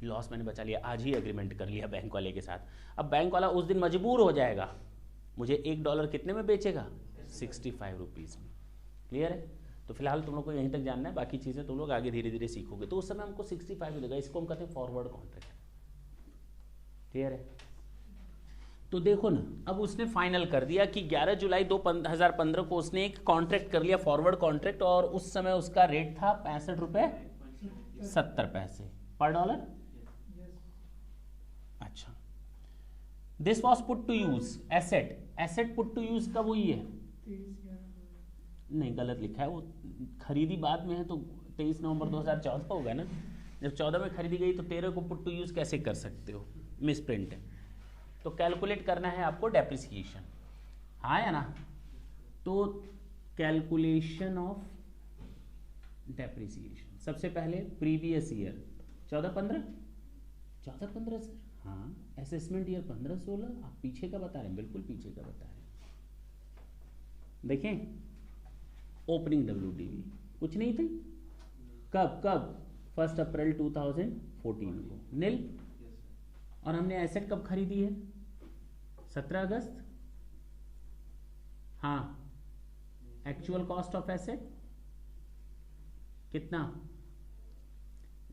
Speaker 1: लॉस मैंने बचा लिया। आज ही एग्रीमेंट कर लिया बैंक वाले के साथ। अब बैंक वाला उस दिन मजबूर हो जाएगा, मुझे $1 कितने में बेचेगा? 65 रुपीज़ में। क्लियर है? तो फिलहाल तुम लोग को यहीं तक जानना है, बाकी चीज़ें तुम लोग आगे धीरे धीरे सीखोगे। तो उस समय हमको 65 मिलेगा, इसको हम कहते हैं फॉरवर्ड कॉन्ट्रैक्ट। क्लियर है? तो देखो ना, अब उसने फाइनल कर दिया कि 11 जुलाई 2015 को उसने एक कॉन्ट्रैक्ट कर लिया, फॉरवर्ड कॉन्ट्रैक्ट, और उस समय उसका रेट था ₹65.70 पर $1। अच्छा, this was put to use asset put to use कब हुई है? नहीं, गलत लिखा है, वो खरीदी बाद में है तो 23 नवंबर 2014 होगा ना। जब 14 में खरीदी गई तो 13 को पुट टू यूज कैसे कर सकते हो? मिस प्रिंट है। तो कैलकुलेट करना है आपको डेप्रिसिएशन, हाँ या ना? तो कैलकुलेशन ऑफ डेप्रिसिएशन, सबसे पहले प्रीवियस ईयर 14-15 सर, हाँ। असेसमेंट ईयर 15-16, आप पीछे का बता रहे हैं, बिल्कुल पीछे का बता रहे हैं। देखें ओपनिंग WDV कुछ नहीं थी। कब कब 1 अप्रैल 2014 को नील। और हमने एसेट कब खरीदी है? 17 अगस्त। हाँ, एक्चुअल कॉस्ट ऑफ एसेट कितना?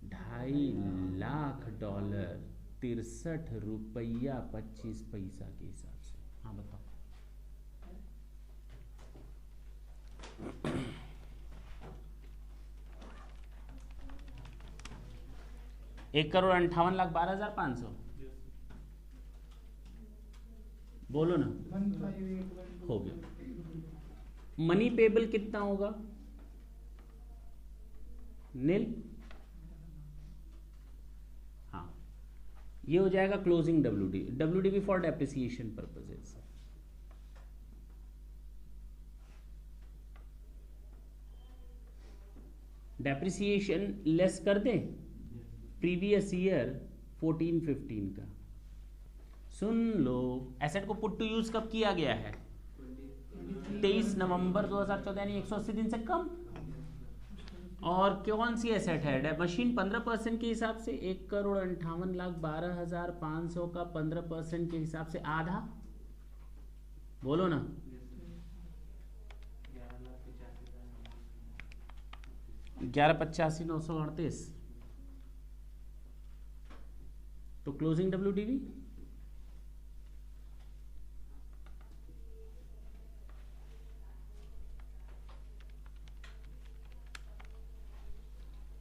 Speaker 1: $2.5 लाख, 63 रुपया 25 पैसा के हिसाब से। हाँ बताओ। 1,58,12,500 बोलो ना।
Speaker 2: 158
Speaker 1: हो गया। मनी पेबल कितना होगा? नील। हाँ, ये हो जाएगा closing WDV for depreciation purposes. Depreciation less कर दें प्रीवियस ईयर 14-15 का। सुन लो, एसेट को पुट टू यूज कब किया गया है? 23 नवंबर 2014, यानी 180 दिन से कम। और कौन सी एसेट है? मशीन 15% के हिसाब से 1,58,12,500 का 15% के हिसाब से आधा। बोलो ना। 11,85,938। तो क्लोजिंग WDV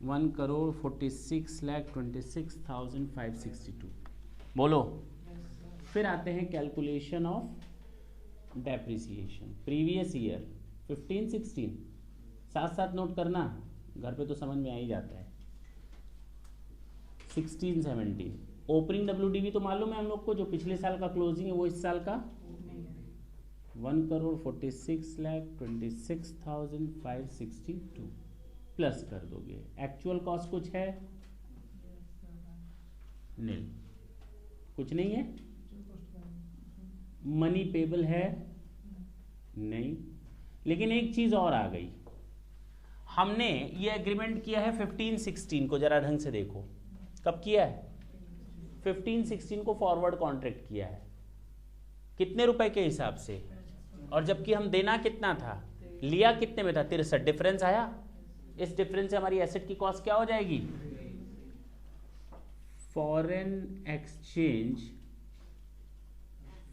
Speaker 1: 1,46,26,562। बोलो। फिर आते हैं calculation of depreciation previous year 15-16। साथ साथ नोट करना, घर पे तो समझ में आ ही जाता है। 16-17 ओपनिंग WDV तो मालूम है हम लोग को, जो पिछले साल का क्लोजिंग है वो इस साल का 1,46,26,562 प्लस कर दोगे। एक्चुअल कॉस्ट कुछ है? नील, कुछ नहीं है। मनी पेबल है? नहीं। लेकिन एक चीज और आ गई, हमने ये एग्रीमेंट किया है 15-16 को। जरा ढंग से देखो, कब किया है? 15-16 को फॉरवर्ड कॉन्ट्रैक्ट किया है। कितने रुपए के हिसाब से? और जबकि हम देना कितना था, लिया कितने में था? 63। डिफरेंस आया। इस डिफरेंस से हमारी एसेट की कॉस्ट क्या हो जाएगी? Foreign exchange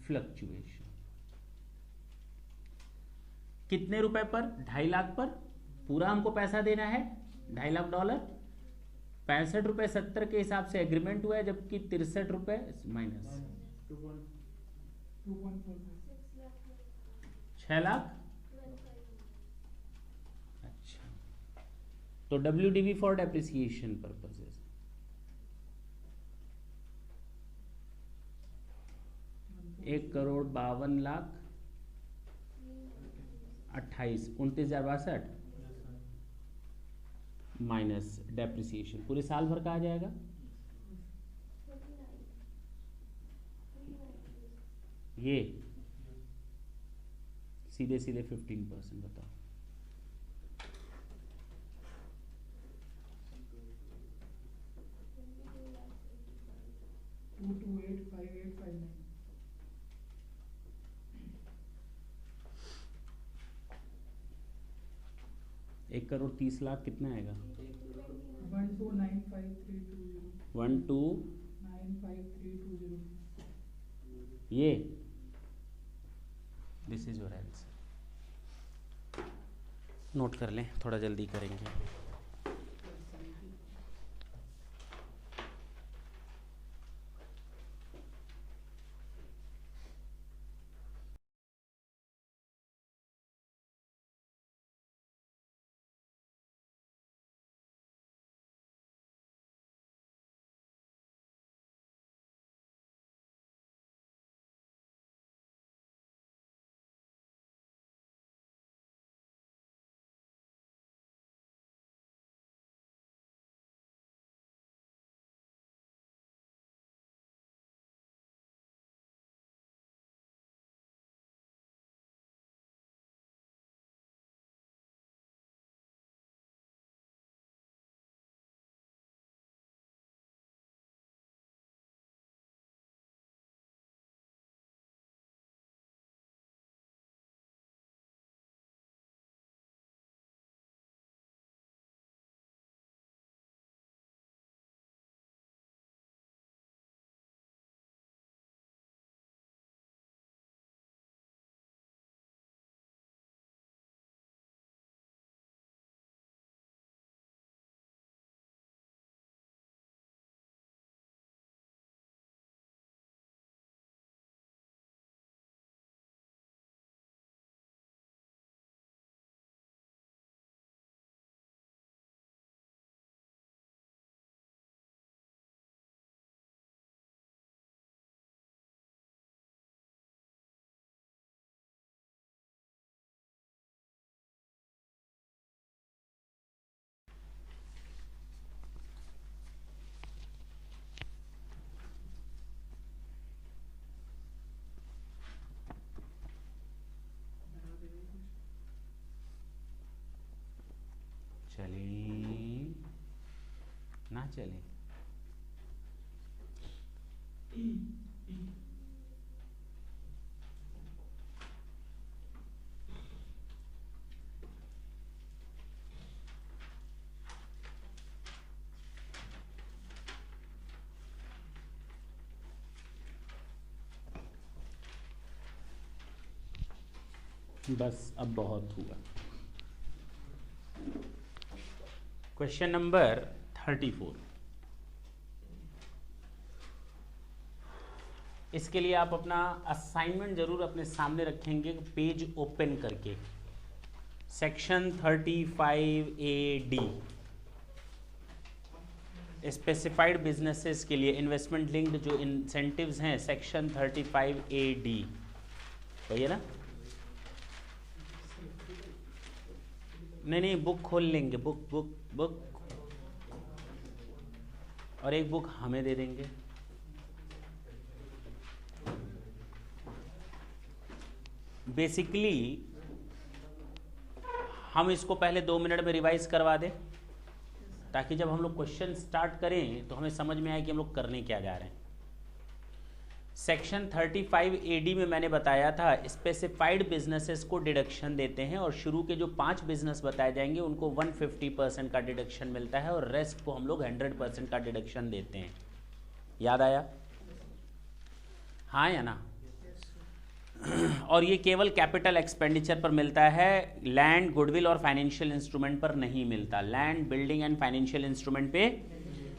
Speaker 1: fluctuation. कितने रुपए पर? 2.5 लाख पर। पूरा हमको पैसा देना है $2.5 लाख। 65 रुपए 70 के हिसाब से एग्रीमेंट हुआ है, जबकि 63 रुपए माइनस 6 लाख। अच्छा, तो WDV for depreciation purposes 1,52,28,29,62 minus depreciation पूरे साल भर का आ जाएगा। ये सीधे सीधे 15%। बताओ। एक करोड़ 30 लाख कितना आएगा?
Speaker 2: 1,295,320
Speaker 1: ये this is your answer. Note कर लें, थोड़ा जल्दी करेंगे। चले ना चले? बस अब बहुत हुआ। Question number 34। इसके लिए आप अपना असाइनमेंट जरूर अपने सामने रखेंगे, पेज ओपन करके। सेक्शन 35A(D) स्पेसिफाइड बिजनेसेस के लिए इन्वेस्टमेंट लिंक्ड जो इंसेंटिव्स हैं, सेक्शन 35A(D) वही है ना? नहीं, बुक खोल लेंगे, बुक और एक बुक हमें दे देंगे। बेसिकली हम इसको पहले 2 मिनट में रिवाइज करवा दें, ताकि जब हम लोग क्वेश्चन स्टार्ट करें तो हमें समझ में आए कि हम लोग करने क्या जा रहे हैं। सेक्शन 35A(D) में मैंने बताया था स्पेसिफाइड बिजनेसेस को डिडक्शन देते हैं, और शुरू के जो 5 बिजनेस बताए जाएंगे उनको 150% का डिडक्शन मिलता है, और रेस्ट को हम लोग 100% का डिडक्शन देते हैं। याद आया? हाँ या ना? और ये केवल कैपिटल एक्सपेंडिचर पर मिलता है, लैंड, गुडविल और फाइनेंशियल इंस्ट्रूमेंट पर नहीं मिलता। Land, building and financial instrument पे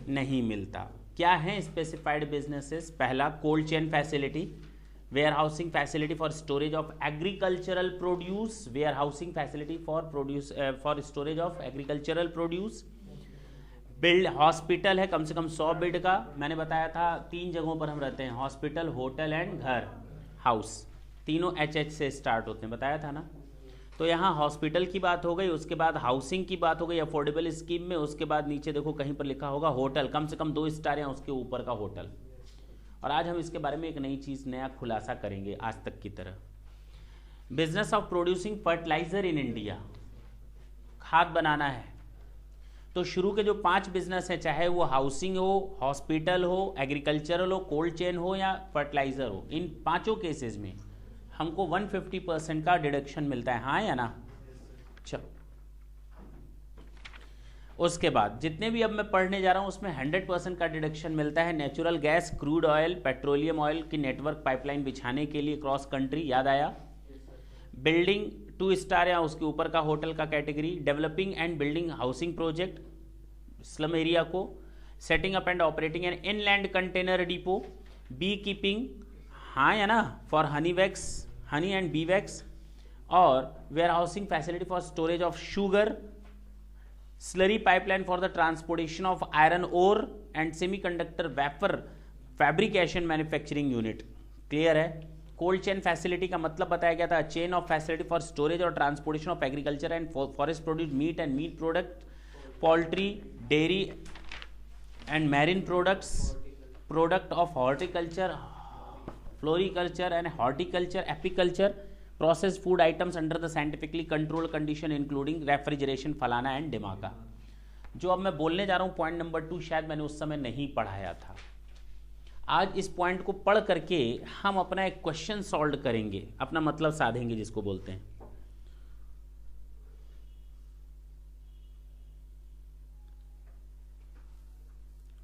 Speaker 1: नहीं मिलता। क्या है स्पेसिफाइड बिजनेसेस? पहला, cold chain facility, warehousing facility for storage of agricultural produce, warehousing facility for storage of agricultural produce. Build hospital है कम से कम 100 बेड का। मैंने बताया था 3 जगहों पर हम रहते हैं, हॉस्पिटल, होटल एंड घर, हाउस, तीनों HH से स्टार्ट होते हैं, बताया था ना? तो यहाँ हॉस्पिटल की बात हो गई, उसके बाद हाउसिंग की बात हो गई अफोर्डेबल स्कीम में, उसके बाद नीचे देखो कहीं पर लिखा होगा होटल, कम से कम 2 स्टार या उसके ऊपर का होटल। और आज हम इसके बारे में एक नई चीज़, नया खुलासा करेंगे आज तक की तरह। Business of producing fertiliser in India, खाद बनाना है, तो शुरू के जो 5 बिजनेस हैं, चाहे वो हाउसिंग हो, हॉस्पिटल हो, एग्रीकल्चरल हो, कोल्ड चेन हो या फर्टिलाइजर हो, इन 5 केसेस में हमको 150% का डिडक्शन मिलता है। हाँ या ना? चलो, उसके बाद जितने भी अब मैं पढ़ने जा रहा हूं उसमें 100% का डिडक्शन मिलता है natural gas, crude oil, petroleum oil की नेटवर्क पाइपलाइन बिछाने के लिए क्रॉस कंट्री। याद आया? बिल्डिंग 2 स्टार या उसके ऊपर का होटल का category. Developing and building housing project slum area को। Setting up and operating an inland container depot. Beekeeping, हाँ या ना, for honey wax, honey and bee wax. और warehousing facility for storage of sugar. Slurry pipeline for the transportation of iron ore and semiconductor wafer fabrication manufacturing unit. Clear है? कोल्ड चेन फैसिलिटी का मतलब बताया गया था, chain of facility for storage और transportation of agriculture and forest produce, meat and meat product, poultry, dairy and marine products, product of horticulture, floriculture and horticulture, apiculture, process food items under the scientifically control condition including refrigeration, फलाना एंड डिमाका। जो अब मैं बोलने जा रहा हूं पॉइंट नंबर 2, शायद मैंने उस समय नहीं पढ़ाया था। आज इस पॉइंट को पढ़ करके हम अपना एक क्वेश्चन सॉल्व करेंगे, अपना मतलब साधेंगे जिसको बोलते हैं।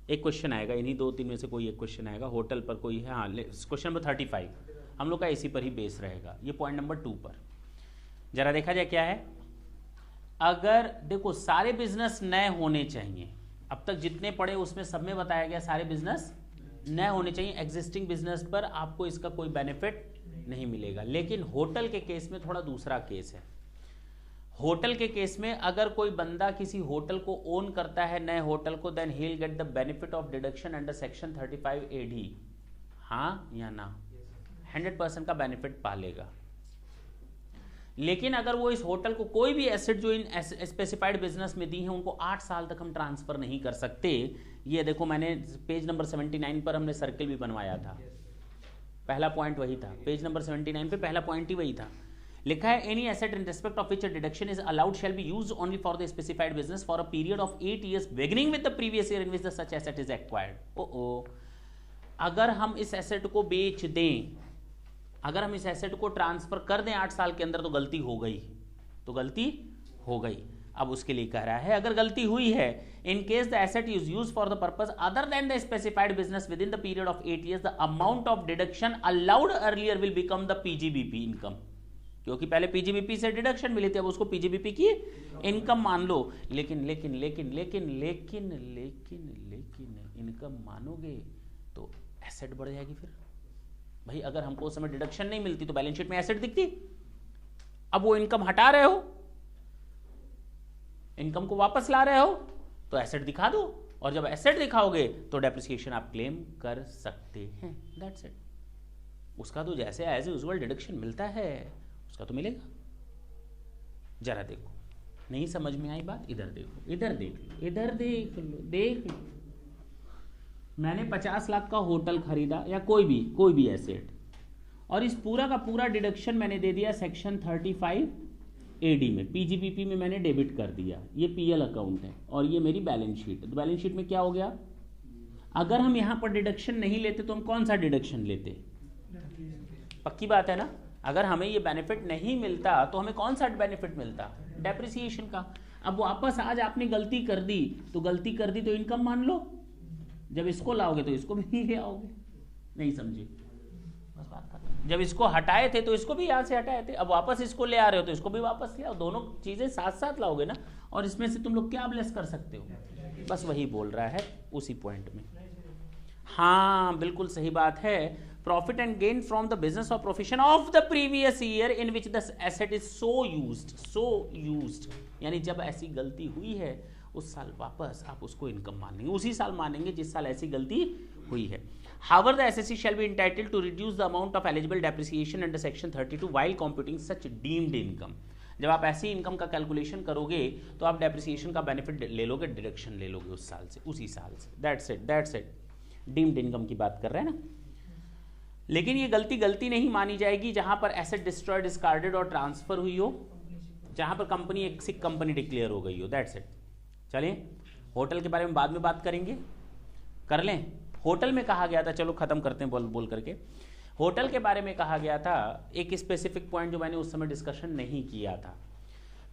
Speaker 1: एक क्वेश्चन आएगा, इन्हीं 2-3 में से कोई एक क्वेश्चन आएगा, होटल पर कोई है। हाँ, क्वेश्चन नंबर 35 हम लोग का इसी पर ही बेस रहेगा, ये पॉइंट नंबर 2 पर। जरा देखा जाए क्या है। अगर देखो सारे बिजनेस नए होने चाहिए, अब तक जितने पढ़े उसमें सब में बताया गया सारे बिजनेस नए होने चाहिए। एग्जिस्टिंग बिजनेस पर आपको इसका कोई बेनिफिट नहीं मिलेगा। लेकिन होटल के केस में थोड़ा दूसरा केस है। होटल के केस में अगर कोई बंदा किसी होटल को ओन करता है, नए होटल को, then he will get the benefit of deduction under section 35A(D)। हाँ या ना? 100% का बेनिफिट पा लेगा। लेकिन अगर वो इस होटल को कोई भी एसेट जो इन स्पेसिफाइड बिजनेस में दी है उनको 8 साल तक हम ट्रांसफर नहीं कर सकते। ये देखो मैंने पेज नंबर 79 पर हमने सर्किल भी बनवाया था, पहला पॉइंट वही था। पेज नंबर 79 पे पहला पॉइंट ही वही था। लिखा है any asset in respect of which deduction is allowed shall be used only for the specified business for a period of 8 years beginning with the previous year in which the such asset is acquired. ओ अगर हम इस एसेट को बेच दें, अगर हम इस एसेट को ट्रांसफर कर दें 8 साल के अंदर तो गलती हो गई, तो गलती हो गई। अब उसके लिए कह रहा है अगर गलती हुई है, in case the asset is used for the purpose other than the specified business with in the period of 8 years, the amount of deduction allowed earlier will become the PGBP income. क्योंकि पहले पीजीबीपी से डिडक्शन मिली थी, अब उसको पीजीबीपी की इनकम मान लो। लेकिन लेकिन लेकिन लेकिन लेकिन लेकिन लेकिन इनकम मानोगे तो एसेट बढ़ जाएगी। फिर भाई अगर हमको उस समय डिडक्शन नहीं मिलती तो बैलेंस शीट में एसेट दिखती, अब वो इनकम हटा रहे हो, इनकम को वापस ला रहे हो तो एसेट दिखा दो, और जब एसेट दिखाओगे तो डेप्रिसिएशन आप क्लेम कर सकते हैं। That's it. उसका तो जैसे एज यूजुअल डिडक्शन मिलता है उसका तो मिलेगा। जरा देखो, नहीं समझ में आई बात? इधर देखो, इधर देख लो, इधर देख लो, देख लो। मैंने 50 लाख का होटल खरीदा या कोई भी एसेट, और इस पूरा का पूरा डिडक्शन मैंने दे दिया सेक्शन 35 एडी में, पीजीबीपी में मैंने डेबिट कर दिया। ये पीएल अकाउंट है और ये मेरी बैलेंस शीट है। तो बैलेंस शीट में क्या हो गया? अगर हम यहां पर डिडक्शन नहीं लेते तो हम कौन सा डिडक्शन लेते? पक्की बात है ना? अगर हमें ये बेनिफिट नहीं मिलता तो हमें कौन सा बेनिफिट मिलता? डेप्रिसिएशन का। अब वापस आज आपने गलती कर दी तो इनकम मान लो, जब इसको लाओगे तो इसको भी ले आओगे। नहीं समझे? बस बात खत्म। जब इसको हटाए थे तो इसको भी यहां से हटाए थे, अब वापस इसको ले आ रहे हो तो इसको भी वापस ले आओ। दोनों चीजें साथ साथ लाओगे ना, और इसमें से तुम लोग क्या लेस कर सकते हो? बस वही बोल रहा है उसी पॉइंट में। हाँ बिल्कुल सही बात है। Profit and gain from the business और profession of the previous year in which the asset is so used, यानी जब ऐसी गलती हुई है उस साल वापस आप उसको इनकम मानेंगे, उसी साल मानेंगे जिस साल ऐसी गलती हुई है। However, the assessee shall be entitled to reduce the amount of eligible depreciation under section 32 while computing such deemed income. जब आप ऐसी इनकम का कैलकुलेशन करोगे तो आप डेप्रिसिएशन का बेनिफिट ले लोगे, डिडक्शन ले लोगे उस साल से, उसी साल से। That's it. डीम्ड इनकम की बात कर रहे हैं ना। लेकिन ये गलती नहीं मानी जाएगी जहां पर एसेट डिस्ट्रॉय, डिस्कार्डेड और ट्रांसफर हुई हो, जहां पर कंपनी एक सिक कंपनी डिक्लेयर हो गई हो। That's it. चलिए होटल के बारे में बाद में बात करेंगे, कर लें। होटल में कहा गया था, चलो खत्म करते हैं बोल करके। होटल के बारे में कहा गया था एक स्पेसिफिक पॉइंट जो मैंने उस समय डिस्कशन नहीं किया था।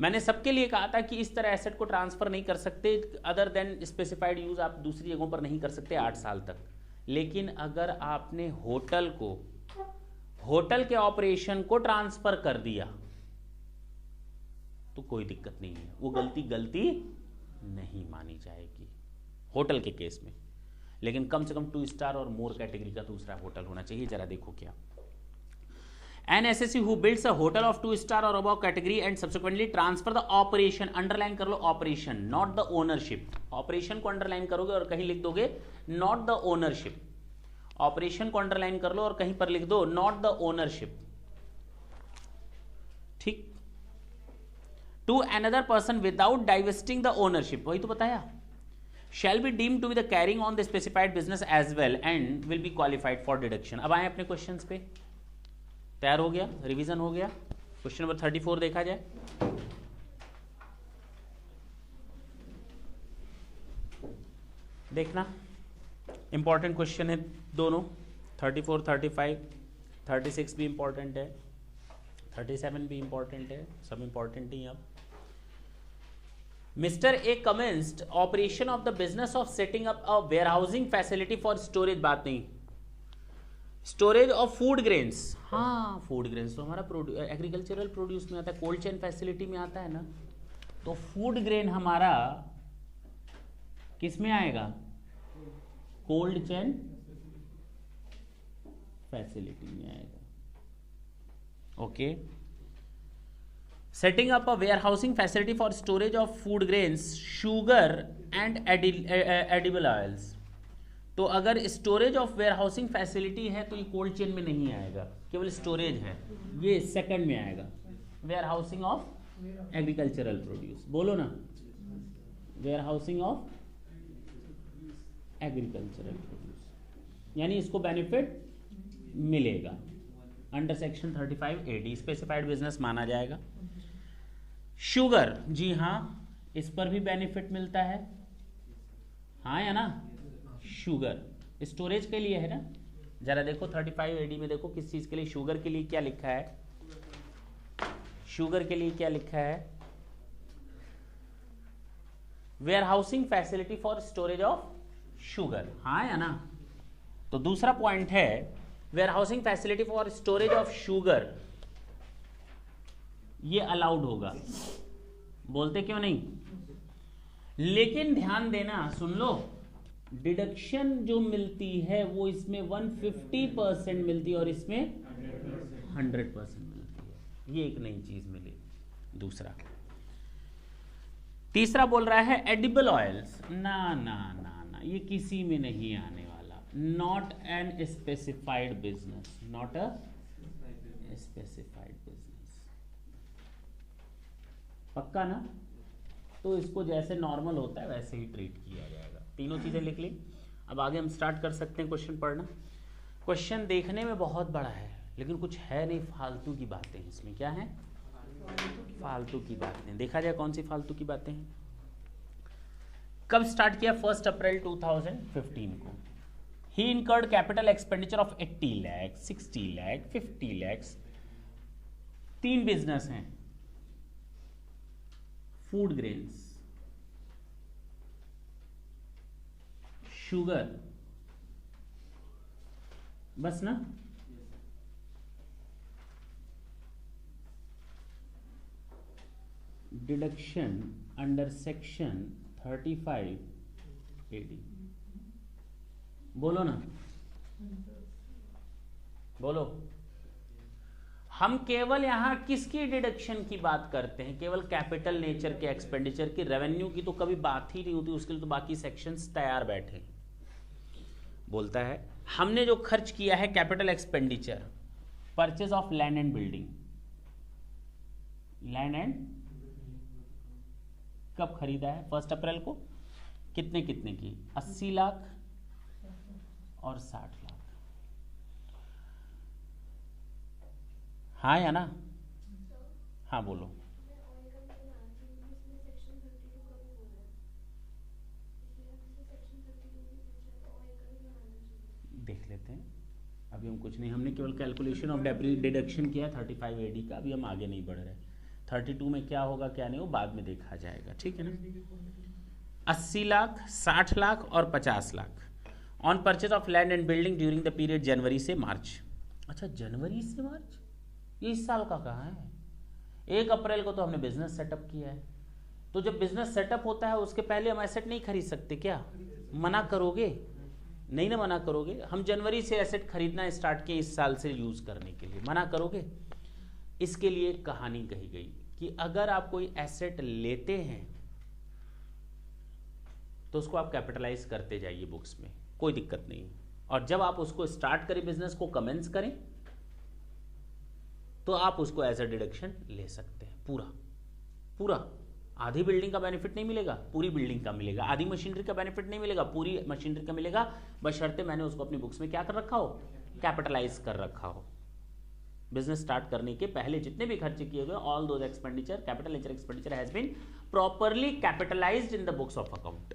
Speaker 1: मैंने सबके लिए कहा था कि इस तरह एसेट को ट्रांसफर नहीं कर सकते, अदर देन स्पेसिफाइड यूज आप दूसरी जगहों पर नहीं कर सकते 8 साल तक। लेकिन अगर आपने होटल के ऑपरेशन को ट्रांसफर कर दिया तो कोई दिक्कत नहीं है, वो गलती नहीं मानी जाएगी होटल के केस में। लेकिन कम से कम 2 स्टार और मोर कैटेगरी का दूसरा होटल होना चाहिए। जरा देखो क्या, an SSC who builds a hotel of 2 star और above category and subsequently transfer the operation, underline कर लो operation, not the ownership. Operation को अंडरलाइन करोगे और कहीं लिख दोगे नॉट द ओनरशिप। ऑपरेशन को अंडरलाइन कर लो और कहीं पर लिख दो नॉट द ओनरशिप। ठीक। To another person without divesting the ownership, वही तो बताया। shall be deemed to be the carrying on the specified business as well and will be qualified for deduction। अब आए अपने क्वेश्चंस पे। तैयार हो गया, रिवीजन हो गया। क्वेश्चन नंबर 34 देखा जाए। देखना, इंपॉर्टेंट क्वेश्चन है दोनों, 34, 35, 36 भी इंपॉर्टेंट है, 37 भी इंपॉर्टेंट है, सब इंपॉर्टेंट ही। अब Mr. A commenced operation of the business of setting up a warehousing facility for storage, बात नहीं, स्टोरेज ऑफ फूड ग्रेन्स। हाँ फूड ग्रेन्स तो हमारा एग्रीकल्चरल प्रोड्यूस में आता है, कोल्ड चेन फैसिलिटी में आता है ना। तो फूड ग्रेन हमारा किस में आएगा? कोल्ड चेन फैसिलिटी में आएगा। Okay. Setting up a warehousing facility for storage of food grains, sugar and edible oils। तो अगर स्टोरेज ऑफ वेयरहाउसिंग फैसिलिटी है तो ये कोल्ड चेन में नहीं आएगा, केवल स्टोरेज है, ये सेकंड में आएगा। वेयरहाउसिंग ऑफ एग्रीकल्चरल प्रोड्यूस, बोलो ना, वेयरहाउसिंग ऑफ एग्रीकल्चरल प्रोड्यूस, यानी इसको बेनिफिट मिलेगा। Under section 35 AD specified business माना जाएगा। शुगर, जी हाँ, इस पर भी बेनिफिट मिलता है, हाँ या ना। शुगर स्टोरेज के लिए है ना। जरा देखो 35 AD में देखो किस चीज के लिए, शुगर के लिए क्या लिखा है, शुगर के लिए क्या लिखा है, warehousing facility for storage of sugar, हाँ या ना। तो दूसरा पॉइंट है warehousing facility for storage of sugar, ये अलाउड होगा, बोलते क्यों नहीं। लेकिन ध्यान देना, सुन लो, डिडक्शन जो मिलती है वो इसमें 150% मिलती है और इसमें 100% मिलती है, ये एक नई चीज मिली। दूसरा, तीसरा बोल रहा है एडिबल ऑयल्स, ना ना ना ना, ये किसी में नहीं आने वाला, not an specified business, not a specified business, पक्का ना। तो इसको जैसे नॉर्मल होता है वैसे ही ट्रीट किया जाएगा। तीनों चीजें लिख ली। अब आगे हम स्टार्ट कर सकते हैं क्वेश्चन पढ़ना। क्वेश्चन देखने में बहुत बड़ा है लेकिन कुछ है नहीं, फालतू की बातें हैं इसमें। क्या है? फालतू की बातें। देखा जाए कौन सी फालतू की बातें हैं। कब स्टार्ट किया? 1 अप्रैल 2015 को। He incurred capital expenditure of 80 lakh, 60 lakh, 50 lakh. 3 business हैं, फूड ग्रेन्स, शुगर, बस ना। डिडक्शन अंडर सेक्शन 35 AD, बोलो ना, बोलो। हम केवल यहां किसकी डिडक्शन की बात करते हैं? केवल कैपिटल नेचर के एक्सपेंडिचर की। रेवेन्यू की तो कभी बात ही नहीं होती, उसके लिए तो बाकी सेक्शंस तैयार बैठे। बोलता है हमने जो खर्च किया है capital expenditure, purchase of land and building, land and कब खरीदा है? 1 अप्रैल को। कितने कितने की? 80 लाख और 60 लाख, हाँ या ना? हाँ बोलो। देख लेते हैं, अभी हम कुछ नहीं, हमने केवल कैलकुलेशन ऑफ डिडक्शन किया 35 AD का, अभी हम आगे नहीं बढ़ रहे। 32 में क्या होगा क्या नहीं वो बाद में देखा जाएगा, ठीक है ना। 80 लाख, 60 लाख और 50 lakh on purchase of land and building during the period January से मार्च। अच्छा, जनवरी से मार्च, ये इस साल का कहाँ है? 1 अप्रैल को तो हमने बिजनेस सेटअप किया है। तो जब बिजनेस सेटअप होता है उसके पहले हम एसेट नहीं खरीद सकते क्या? मना करोगे? नहीं ना, मना करोगे। हम जनवरी से एसेट खरीदना स्टार्ट किए इस साल से यूज करने के लिए, मना करोगे? इसके लिए एक कहानी कही गई कि अगर आप कोई एसेट लेते हैं तो उसको आप कैपिटलाइज करते जाइए बुक्स में, कोई दिक्कत नहीं। और जब आप उसको स्टार्ट करें, बिजनेस को कमेंस करें, तो आप उसको एज अ डिडक्शन ले सकते हैं। पूरा पूरा। आधी बिल्डिंग का बेनिफिट नहीं मिलेगा, पूरी बिल्डिंग का मिलेगा। आधी मशीनरी का बेनिफिट नहीं मिलेगा, पूरी मशीनरी का मिलेगा, बशर्ते मैंने उसको अपनी बुक्स में क्या कर रखा हो? कैपिटलाइज कर रखा हो। बिजनेस स्टार्ट करने के पहले जितने भी खर्चे किए गए, all those expenditure, capital nature expenditure has been properly capitalised in the books of account.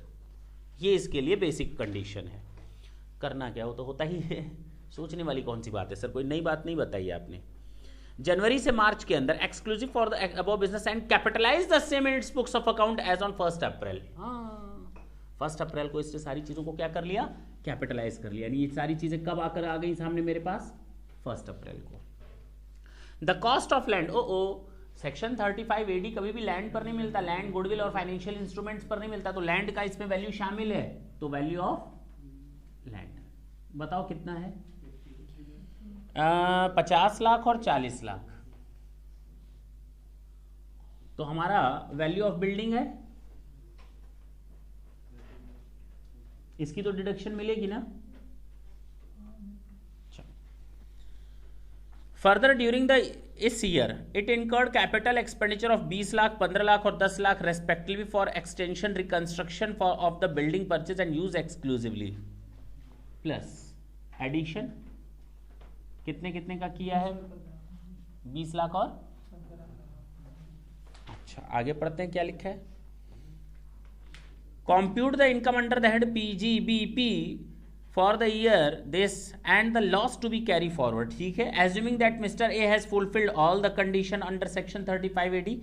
Speaker 1: ये इसके लिए बेसिक कंडीशन है। करना क्या हो तो होता ही है, सोचने वाली कौन सी बात है सर, कोई नई बात नहीं बताई आपने। जनवरी से मार्च के अंदर exclusive for the above business and capitalise the same in its books of account as on 1 April. 1 April को इससे सारी चीजों को क्या कर लिया? कैपिटलाइज कर लिया। यानी ये सारी चीजें कब आकर आ गई सामने मेरे पास? 1 अप्रैल को। The cost of land, section 35 AD कभी भी लैंड पर नहीं मिलता, लैंड, गुडविल और फाइनेंशियल इंस्ट्रूमेंट्स पर नहीं मिलता। तो लैंड का इसमें वैल्यू शामिल है, तो वैल्यू ऑफ लैंड बताओ कितना है? 50 लाख और 40 लाख। तो हमारा वैल्यू ऑफ बिल्डिंग है, इसकी तो डिडक्शन मिलेगी ना। फर्दर ड्यूरिंग द इस year it incurred capital expenditure of 20 lakh, 15 lakh और 10 lakh respectively for extension, reconstruction for of the building purchase and use exclusively, plus addition कितने कितने का किया है? 20 लाख और अच्छा, आगे पढ़ते हैं क्या लिखा है। Compute the income under the head PGBP for the year this and the loss to be carry forward. ठीक है, assuming that mister A has fulfilled all the condition under section 35 AD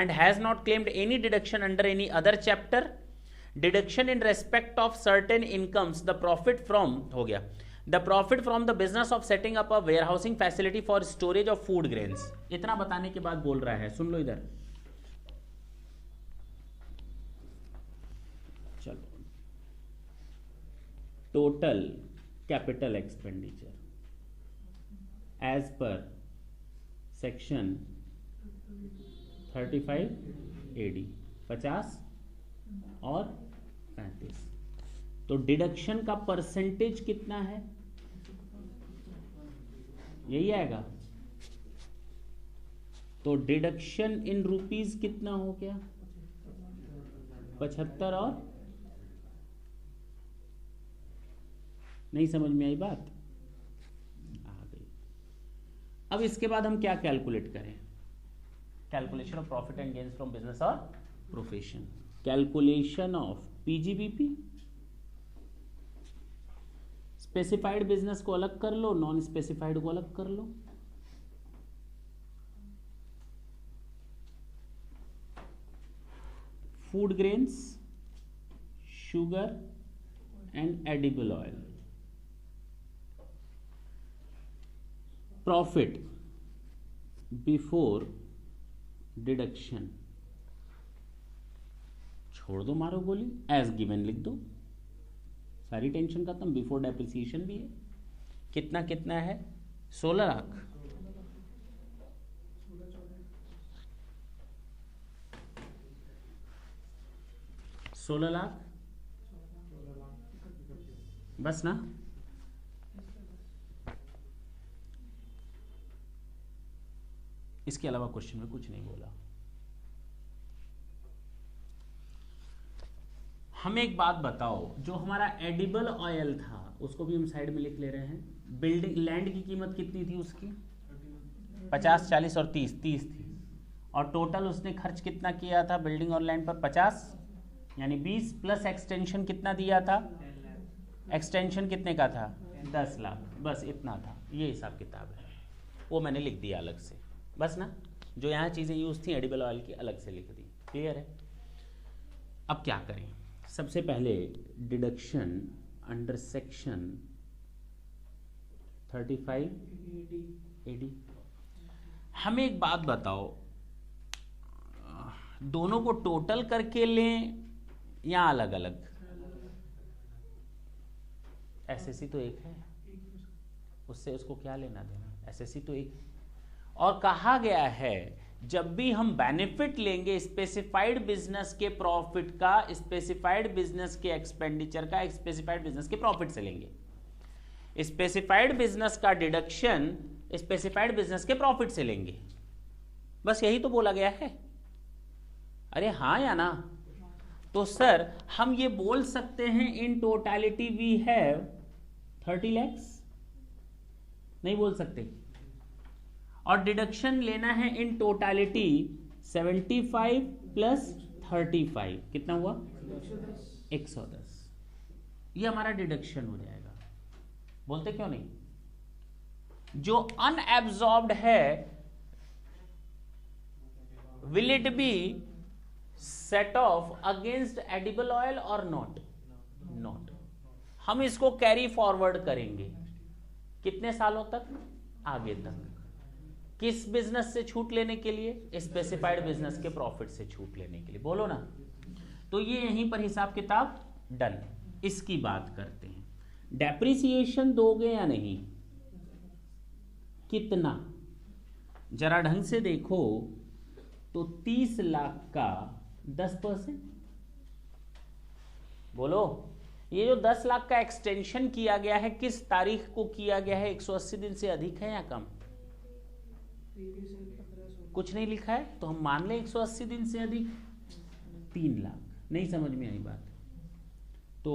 Speaker 1: and has not claimed any deduction under any other chapter, deduction in respect of certain incomes, the profit from हो गया, the profit from the business of setting up a warehousing facility for storage of food grains। इतना बताने के बाद बोल रहा है, सुन लो इधर, चलो, total capital expenditure as per section 35 AD 50 और 35। तो डिडक्शन का परसेंटेज कितना है? यही आएगा। तो डिडक्शन इन रुपीस कितना हो गया? 75 और नहीं समझ में आई बात? आ गई। अब इसके बाद हम क्या कैलकुलेट करें? Calculation of profit and gains from business और profession. Calculation of PGBP, specified business को अलग कर लो, नॉन स्पेसिफाइड को अलग कर लो। Food grains, sugar and edible oil, profit before deduction, छोड़ दो, मारो गोली, एज गिवन लिख दो, सारी टेंशन खत्म। बिफोर डेप्रिसिएशन भी है। कितना कितना है? 16 लाख। सोलह लाख बस ना। इसके अलावा क्वेश्चन में कुछ नहीं बोला। हम एक बात बताओ, जो हमारा एडिबल ऑयल था उसको भी हम साइड में लिख ले रहे हैं। बिल्डिंग लैंड की कीमत कितनी थी उसकी? 50, 40 और 30 थी। और टोटल उसने खर्च कितना किया था बिल्डिंग और लैंड पर? 50, यानी 20 प्लस एक्सटेंशन कितना दिया था? एक्सटेंशन कितने का था? 10 लाख। बस इतना था। ये हिसाब किताब है, वो मैंने लिख दिया अलग से, बस ना। जो यहाँ चीज़ें यूज थी एडिबल ऑयल की अलग से लिख दी। क्लियर है? अब क्या करें? सबसे पहले डिडक्शन अंडर सेक्शन 35 AD। हमें एक बात बताओ, दोनों को टोटल करके लें या अलग अलग? एसएससी तो एक है, उससे उसको क्या लेना देना? एसएससी तो एक। और कहा गया है जब भी हम बेनिफिट लेंगे स्पेसिफाइड बिजनेस के प्रॉफिट का, स्पेसिफाइड बिजनेस के एक्सपेंडिचर का, स्पेसिफाइड बिजनेस के प्रॉफिट से लेंगे। स्पेसिफाइड बिजनेस का डिडक्शन स्पेसिफाइड बिजनेस के प्रॉफिट से लेंगे। बस यही तो बोला गया है। अरे हाँ या ना? तो सर हम ये बोल सकते हैं in totality we have 30 lakhs? नहीं बोल सकते। और डिडक्शन लेना है इन टोटलिटी 75 प्लस 35, कितना हुआ? 110। ये हमारा डिडक्शन हो जाएगा। बोलते क्यों नहीं? जो अनएब्जॉर्ब्ड है will it be set of against edible oil और नॉट? नॉट। हम इसको कैरी फॉरवर्ड करेंगे कितने सालों तक? आगे तक। किस बिजनेस से छूट लेने के लिए? स्पेसिफाइड बिजनेस के प्रॉफिट से छूट लेने के लिए। बोलो ना। तो ये यहीं पर हिसाब किताब डन। इसकी बात करते हैं। डेप्रिसिएशन दोगे या नहीं? कितना? जरा ढंग से देखो तो 30 लाख का 10%। बोलो, ये जो 10 लाख का एक्सटेंशन किया गया है किस तारीख को किया गया है? 180 दिन से अधिक है या कम? कुछ नहीं लिखा है तो हम मान लें 180 दिन से अधिक। 3 लाख। नहीं समझ में आई बात? तो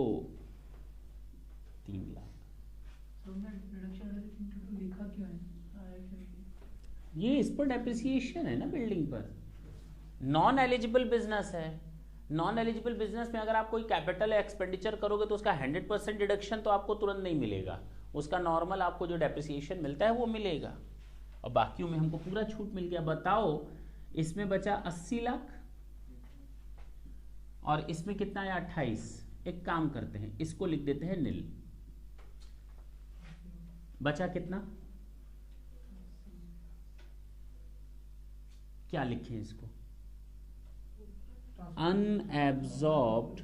Speaker 1: 3 लाख
Speaker 2: हमने डिडक्शन एनालिसिस लिखा क्यों है? आया क्यों नहीं?
Speaker 1: ये इस पर डेप्रिसिएशन है ना बिल्डिंग पर, नॉन एलिजिबल बिजनेस है। नॉन एलिजिबल बिजनेस में अगर आप कोई कैपिटल एक्सपेंडिचर करोगे तो उसका 100% डिडक्शन तो आपको तुरंत नहीं मिलेगा, उसका नॉर्मल आपको जो डेप्रिसिएशन मिलता है वो मिलेगा, और बाकियों में हमको पूरा छूट मिल गया। बताओ इसमें बचा 80 लाख और इसमें कितना है 28। एक काम करते हैं, इसको लिख देते हैं नील। बचा कितना, क्या लिखें इसको, अनएब्सॉर्ब्ड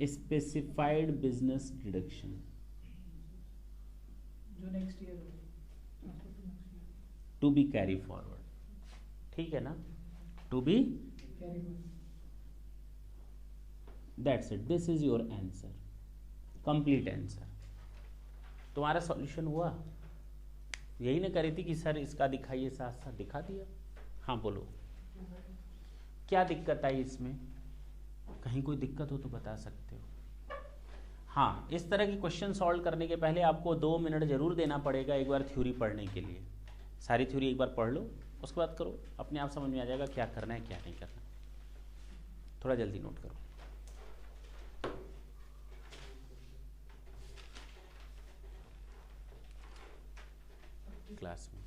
Speaker 1: स्पेसिफाइड बिजनेस डिडक्शन,
Speaker 2: जो next year
Speaker 1: to be carry forward, ठीक है ना, to be, that's it, this is your answer, complete answer. तुम्हारा सॉल्यूशन हुआ, यही ना करी थी कि सर इसका दिखाइए, साथ साथ दिखा दिया। हाँ बोलो, क्या दिक्कत आई इसमें, कहीं कोई दिक्कत हो तो बता सकते हो। हाँ, इस तरह की क्वेश्चन सॉल्व करने के पहले आपको 2 मिनट जरूर देना पड़ेगा एक बार थ्योरी पढ़ने के लिए। सारी थ्योरी एक बार पढ़ लो, उसके बाद करो, अपने आप समझ में आ जाएगा क्या करना है क्या नहीं करना। थोड़ा जल्दी नोट करो क्लास में।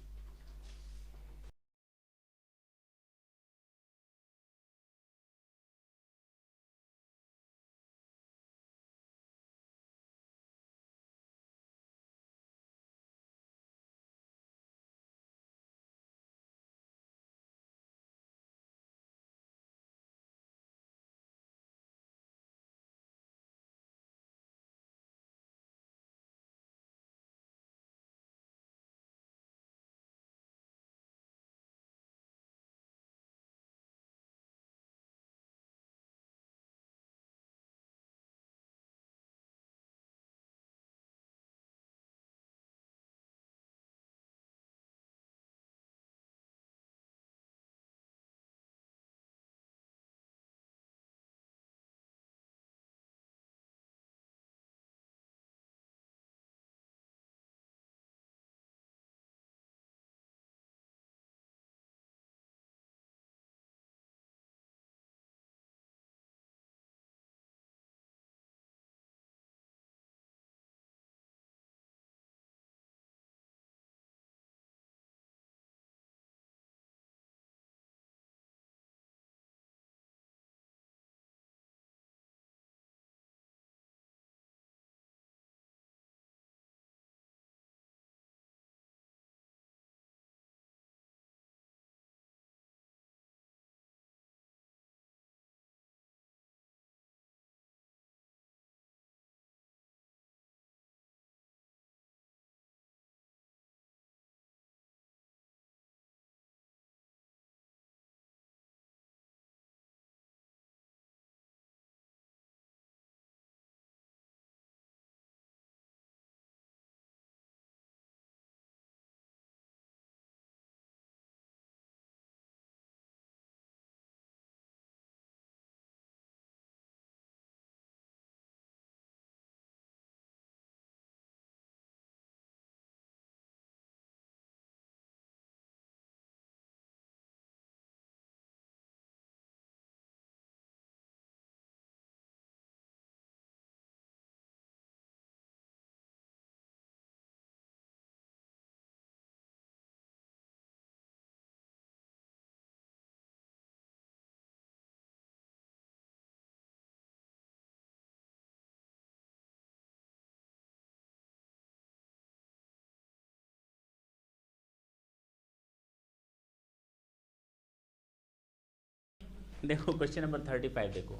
Speaker 1: देखो क्वेश्चन नंबर 35 देखो,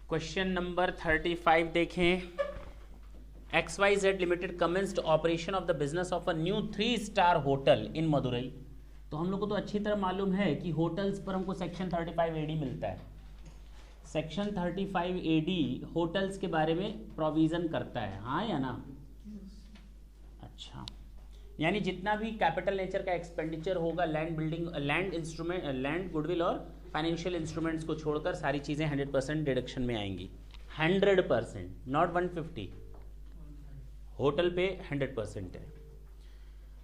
Speaker 1: क्वेश्चन नंबर 35 देखें। XYZ limited commenced operation of the business of a new three star hotel in Madurai. तो हम लोग को तो अच्छी तरह मालूम है कि होटल्स पर हमको सेक्शन 35 AD मिलता है। सेक्शन 35 AD होटल्स के बारे में प्रोविजन करता है, हाँ या ना? अच्छा, यानी जितना भी कैपिटल नेचर का एक्सपेंडिचर होगा, land building, land instrument, land, goodwill और फाइनेंशियल इंस्ट्रूमेंट्स को छोड़कर सारी चीज़ें 100% डिडक्शन में आएंगी। 100%, नॉट 150। होटल पे 100% है।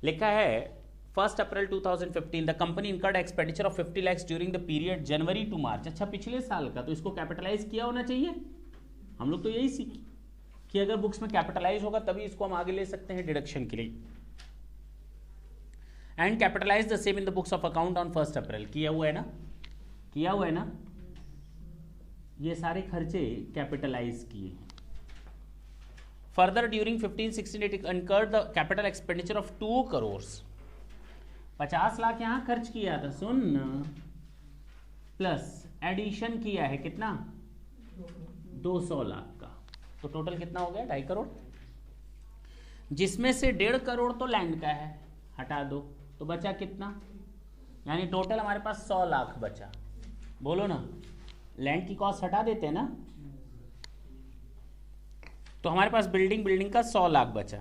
Speaker 1: लिखा है 1 April 2015 the company incurred expenditure of 50 lakhs during the period January to March. अच्छा, पिछले साल का, तो इसको कैपिटलाइज किया होना चाहिए। हम लोग तो यही सीख कि अगर बुक्स में कैपिटलाइज होगा तभी इसको हम आगे ले सकते हैं डिडक्शन के लिए। And capitalise the same in the books of account on 1 April. किया हुआ है ना, किया हुआ है ना, ये सारे खर्चे कैपिटलाइज किए हैं। Further during 15-16 it incurred the capital expenditure of 2 crores। 50 lakh यहां खर्च किया था, सुन, प्लस एडिशन किया है कितना, 200 लाख का, तो टोटल कितना हो गया, 2.5 करोड़। जिसमें से 1.5 करोड़ तो लैंड का है, हटा दो, तो बचा कितना, यानी टोटल हमारे पास 100 लाख बचा। बोलो ना, लैंड की कॉस्ट हटा देते हैं ना, तो हमारे पास बिल्डिंग का 100 लाख बचा।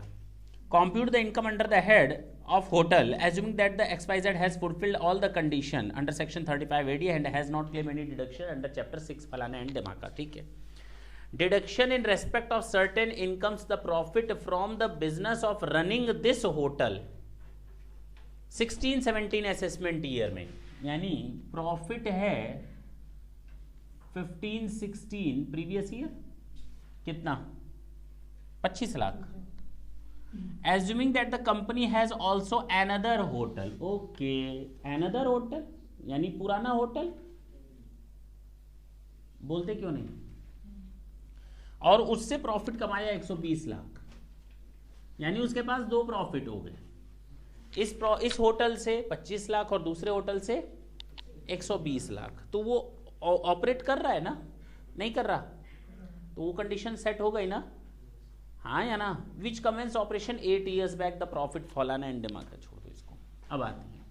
Speaker 1: Compute the income under the head of hotel assuming that the XYZ has fulfilled all the condition under section 35 AD and has not claimed any deduction under chapter 6 फलाना एंड धमाका। ठीक है, deduction in respect of certain incomes the profit from the business of running this hotel 16-17 assessment year में, यानी प्रॉफिट है 15-16 प्रीवियस ईयर कितना, 25 lakh. Assuming that the company has also another hotel, okay, another hotel यानी पुराना होटल, बोलते क्यों नहीं, और उससे प्रॉफिट कमाया 120 लाख, यानी उसके पास 2 प्रॉफिट हो गए, इस होटल से 25 लाख और दूसरे होटल से 120 लाख। तो वो ऑपरेट कर रहा है ना, नहीं कर रहा, तो वो कंडीशन सेट हो गई ना, हाँ या ना। Which commence operation 8 years back the profit फॉलाना एंड दिमाग, छोड़ दो इसको। अब आते हैं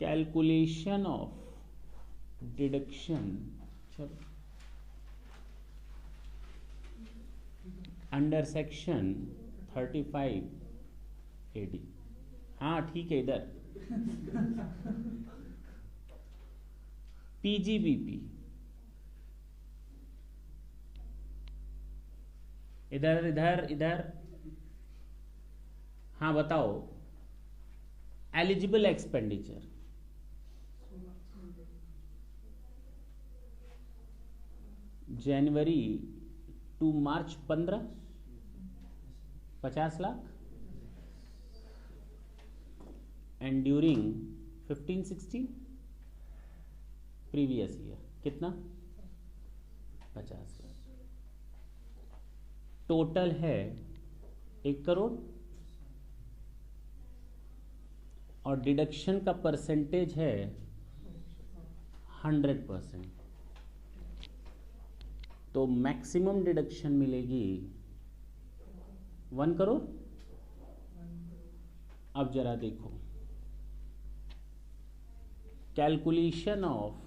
Speaker 1: कैलकुलेशन ऑफ डिडक्शन। चलो, अंडर सेक्शन 35 AD, हाँ ठीक है, इधर PGBP, इधर इधर इधर, हाँ बताओ, eligible expenditure January to March 50 lakh, and during 15-16 previous year कितना, 50 लाख। टोटल है 1 करोड़, और डिडक्शन का परसेंटेज है 100%, तो मैक्सिमम डिडक्शन मिलेगी 1 करोड़। अब जरा देखो, calculation of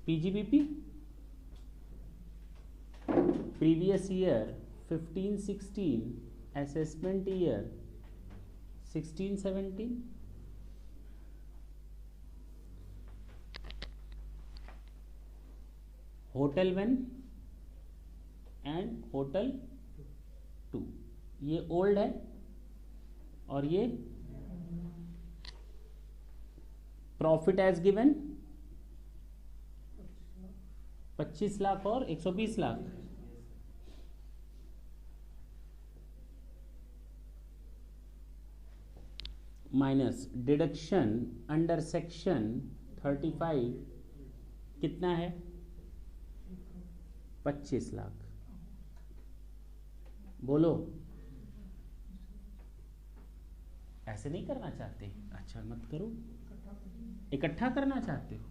Speaker 1: PGBP previous year 15-16, assessment year 16-17, hotel 1 and hotel 2, ये ओल्ड है और ये प्रॉफिट एज गिवन 25 लाख और 120 lakh, minus deduction under section 35 कितना है, 25 लाख। बोलो, ऐसे नहीं करना चाहते, अच्छा मत करो, इकट्ठा करना चाहते हो,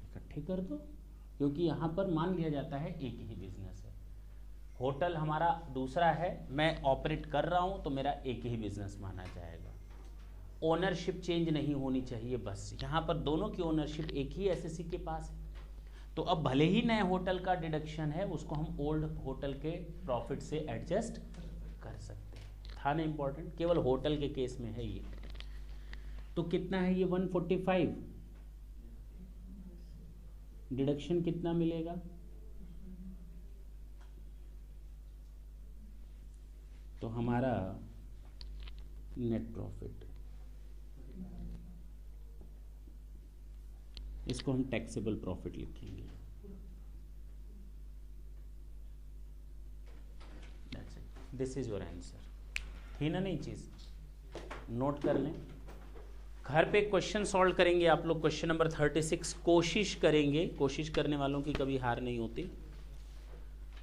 Speaker 1: इकट्ठे कर दो, क्योंकि यहां पर मान लिया जाता है एक ही बिजनेस है। होटल हमारा दूसरा है, मैं ऑपरेट कर रहा हूं तो मेरा एक ही बिजनेस माना जाएगा, ओनरशिप चेंज नहीं होनी चाहिए, बस यहां पर दोनों की ओनरशिप एक ही एसएससी के पास है। तो अब भले ही नए होटल का डिडक्शन है, उसको हम ओल्ड होटल के प्रॉफिट से एडजस्ट कर सकते हैं, था ना इंपॉर्टेंट, केवल होटल के केस में है ये। तो कितना है ये 145, डिडक्शन कितना मिलेगा? तो हमारा नेट प्रॉफिट, इसको हम टैक्सेबल प्रॉफिट लिखेंगे। This is your answer. थी ना नई चीज? नोट कर लें। घर पे क्वेश्चन सॉल्व करेंगे आप लोग। क्वेश्चन नंबर 36 कोशिश करेंगे, कोशिश करने वालों की कभी हार नहीं होती।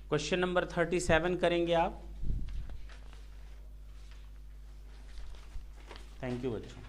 Speaker 1: क्वेश्चन नंबर 37 करेंगे आप। थैंक यू बच्चों।